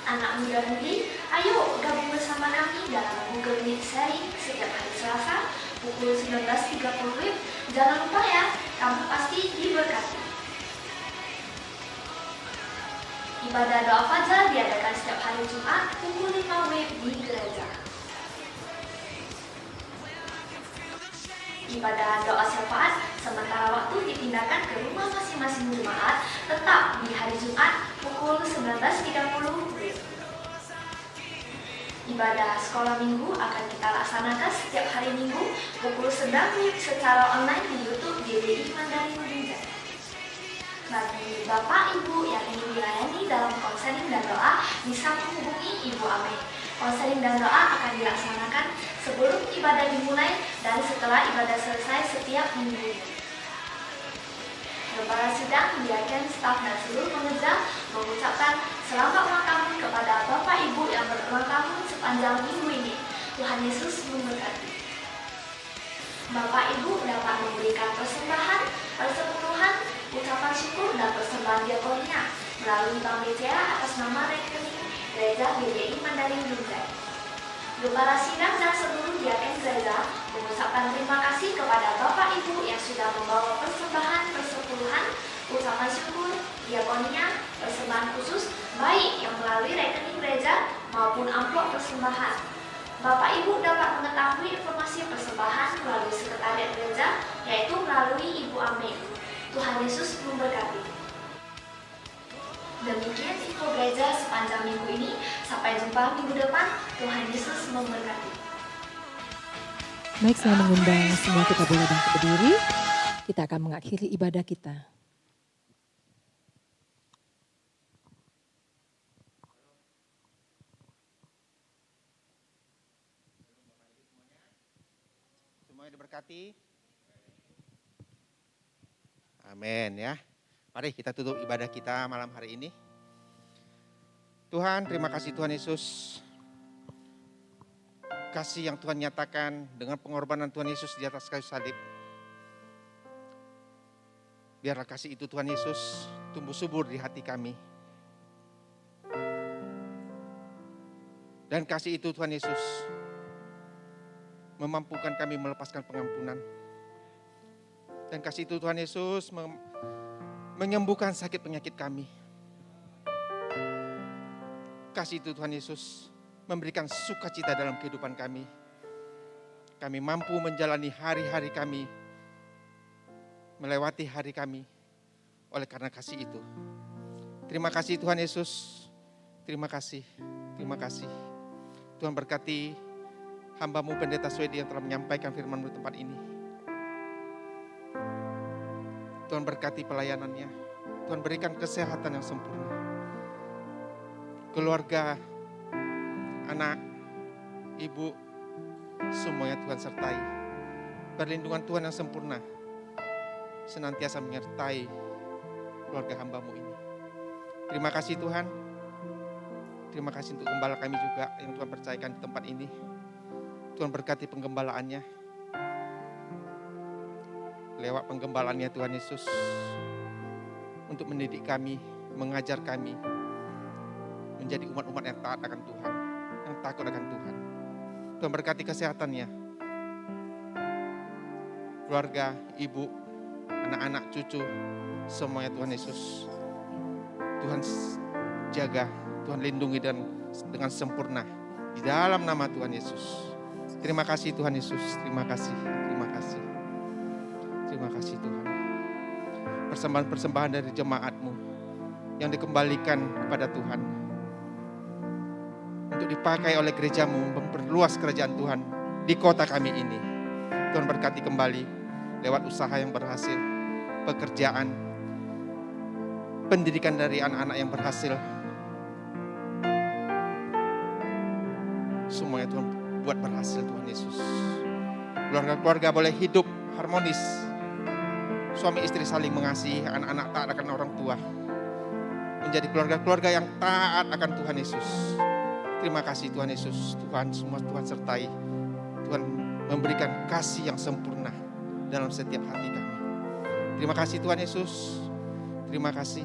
Anak muda-mudi, ayo gabung bersama kami dalam Google Meet sharing setiap hari Selasa pukul 19.30 WIB. Jangan lupa ya, kamu pasti diberkati. Ibadah doa fajar diadakan setiap hari Jumat pukul 5 WIB di gereja. Ibadah doa syafaat sementara waktu dipindahkan ke rumah masing-masing jemaat tetap di hari Jumat pukul 19.30 WIB. Ibadah sekolah minggu akan kita laksanakan setiap hari Minggu pukul 9 WIB secara online di YouTube GBI Mandarin Binjai. Bagi Bapak Ibu yang ingin dilayani dalam konseling dan doa bisa menghubungi Ibu Ame. Konseling dan doa akan dilaksanakan sebelum ibadah dimulai dan setelah ibadah selesai setiap minggu. Gembala sidang, diaken, staf dan seluruh pekerja mengucapkan selamat ulang tahun kepada Bapak Ibu yang berulang tahun sepanjang minggu ini. Tuhan Yesus memberkati. Bapak Ibu dapat memberikan persembahan, persepuluhan, ucapan syukur dan persembahan diakonia melalui Bank BCA atas nama rekening Gereja GBI Mandarin Binjai. Gembala sidang dan seluruh diaken gereja mengucapkan terima kasih kepada Bapak Ibu yang sudah membawa persembahan, persepuluhan, ucapan syukur, diakonia, persembahan khusus, baik yang melalui rekening gereja maupun amplop persembahan. Bapak Ibu dapat mengetahui informasi persembahan melalui sekretariat gereja, yaitu melalui Ibu Ame. Tuhan Yesus memberkati. Demikian info gereja sepanjang minggu ini. Sampai jumpa minggu depan. Tuhan Yesus memberkati. Baik, saya mengundang semua kita boleh bangkit berdiri. Kita akan mengakhiri ibadah kita. Semuanya diberkati. Amin ya. Mari kita tutup ibadah kita malam hari ini. Tuhan, terima kasih Tuhan Yesus. Kasih yang Tuhan nyatakan dengan pengorbanan Tuhan Yesus di atas kayu salib. Biarlah kasih itu Tuhan Yesus tumbuh subur di hati kami. Dan kasih itu Tuhan Yesus memampukan kami melepaskan pengampunan. Dan kasih itu Tuhan Yesus menyembuhkan sakit penyakit kami. Kasih itu Tuhan Yesus memberikan sukacita dalam kehidupan kami. Kami mampu menjalani hari-hari kami, melewati hari kami oleh karena kasih itu. Terima kasih Tuhan Yesus. Terima kasih. Terima kasih. Tuhan berkati hamba-Mu Pendeta Swedi yang telah menyampaikan firman-Mu di tempat ini. Tuhan berkati pelayanannya. Tuhan berikan kesehatan yang sempurna. Keluarga, anak, ibu, semuanya Tuhan sertai. Perlindungan Tuhan yang sempurna senantiasa menyertai keluarga hamba-Mu ini. Terima kasih Tuhan. Terima kasih untuk gembala kami juga yang Tuhan percayakan di tempat ini. Tuhan berkati penggembalaannya. Lewat penggembalaannya Tuhan Yesus untuk mendidik kami, mengajar kami menjadi umat-umat yang taat akan Tuhan, yang takut akan Tuhan. Tuhan berkati kesehatannya, keluarga, ibu, anak-anak, cucu, semuanya Tuhan Yesus. Tuhan jaga, Tuhan lindungi dan dengan sempurna di dalam nama Tuhan Yesus. Terima kasih Tuhan Yesus, terima kasih, terima kasih. Terima kasih Tuhan. Persembahan-persembahan dari jemaat-Mu yang dikembalikan kepada Tuhan untuk dipakai oleh gereja-Mu memperluas kerajaan Tuhan di kota kami ini. Tuhan berkati kembali lewat usaha yang berhasil, pekerjaan, pendidikan dari anak-anak yang berhasil. Semuanya Tuhan buat berhasil Tuhan Yesus. Keluarga-keluarga boleh hidup harmonis. Suami istri saling mengasihi, anak-anak taat akan orang tua. Menjadi keluarga-keluarga yang taat akan Tuhan Yesus. Terima kasih Tuhan Yesus. Tuhan semua Tuhan sertai. Tuhan memberikan kasih yang sempurna dalam setiap hati kami. Terima kasih Tuhan Yesus. Terima kasih.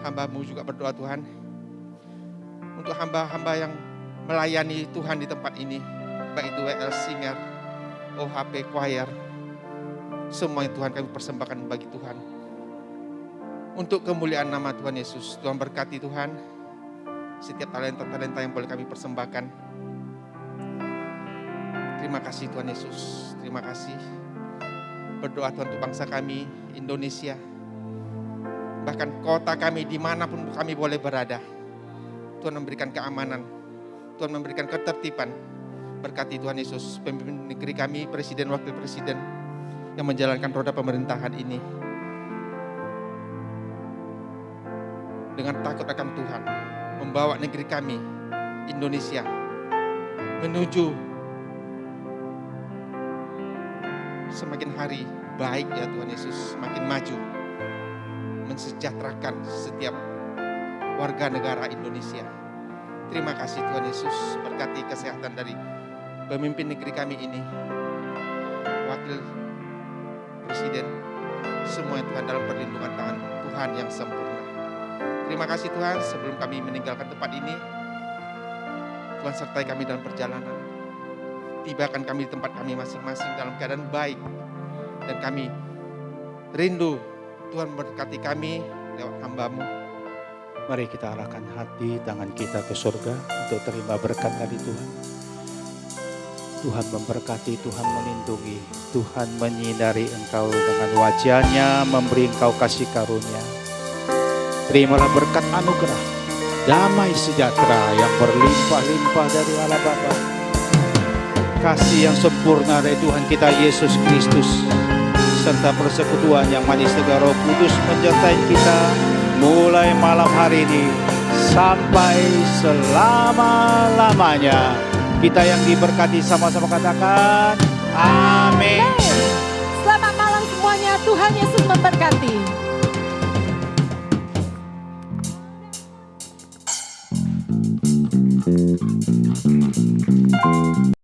Hamba-Mu juga berdoa Tuhan. Untuk hamba-hamba yang melayani Tuhan di tempat ini. Baik itu WL Singer, OHP Choir. Semua yang Tuhan kami persembahkan bagi Tuhan. Untuk kemuliaan nama Tuhan Yesus. Tuhan berkati Tuhan. Setiap talenta-talenta yang boleh kami persembahkan. Terima kasih Tuhan Yesus. Terima kasih. Berdoa Tuhan untuk bangsa kami, Indonesia. Bahkan kota kami, dimanapun kami boleh berada. Tuhan memberikan keamanan. Tuhan memberikan ketertiban. Berkati Tuhan Yesus, pemimpin negeri kami, presiden, wakil presiden, yang menjalankan roda pemerintahan ini. Dengan takut akan Tuhan, membawa negeri kami, Indonesia, menuju semakin hari baik ya Tuhan Yesus, semakin maju, mensejahterakan setiap warga negara Indonesia. Terima kasih Tuhan Yesus, berkati kesehatan dari pemimpin negeri kami ini, wakil presiden, semua Tuhan dalam perlindungan tangan Tuhan yang sempurna. Terima kasih Tuhan, sebelum kami meninggalkan tempat ini, Tuhan sertai kami dalam perjalanan. Tibakan kami di tempat kami masing-masing dalam keadaan baik. Dan kami rindu Tuhan berkati kami lewat hamba-Mu. Mari kita arahkan hati tangan kita ke surga untuk terima berkat dari Tuhan. Tuhan memberkati, Tuhan melindungi, Tuhan menyinari engkau dengan wajah-Nya, memberi engkau kasih karunia. Terimalah berkat anugerah, damai sejahtera yang berlimpah-limpah dari Allah Bapa. Kasih yang sempurna dari Tuhan kita Yesus Kristus, serta persekutuan yang manis tegar Roh Kudus menyertai kita mulai malam hari ini sampai selama-lamanya. Kita yang diberkati sama-sama katakan amin. Selamat malam semuanya, Tuhan Yesus memberkati.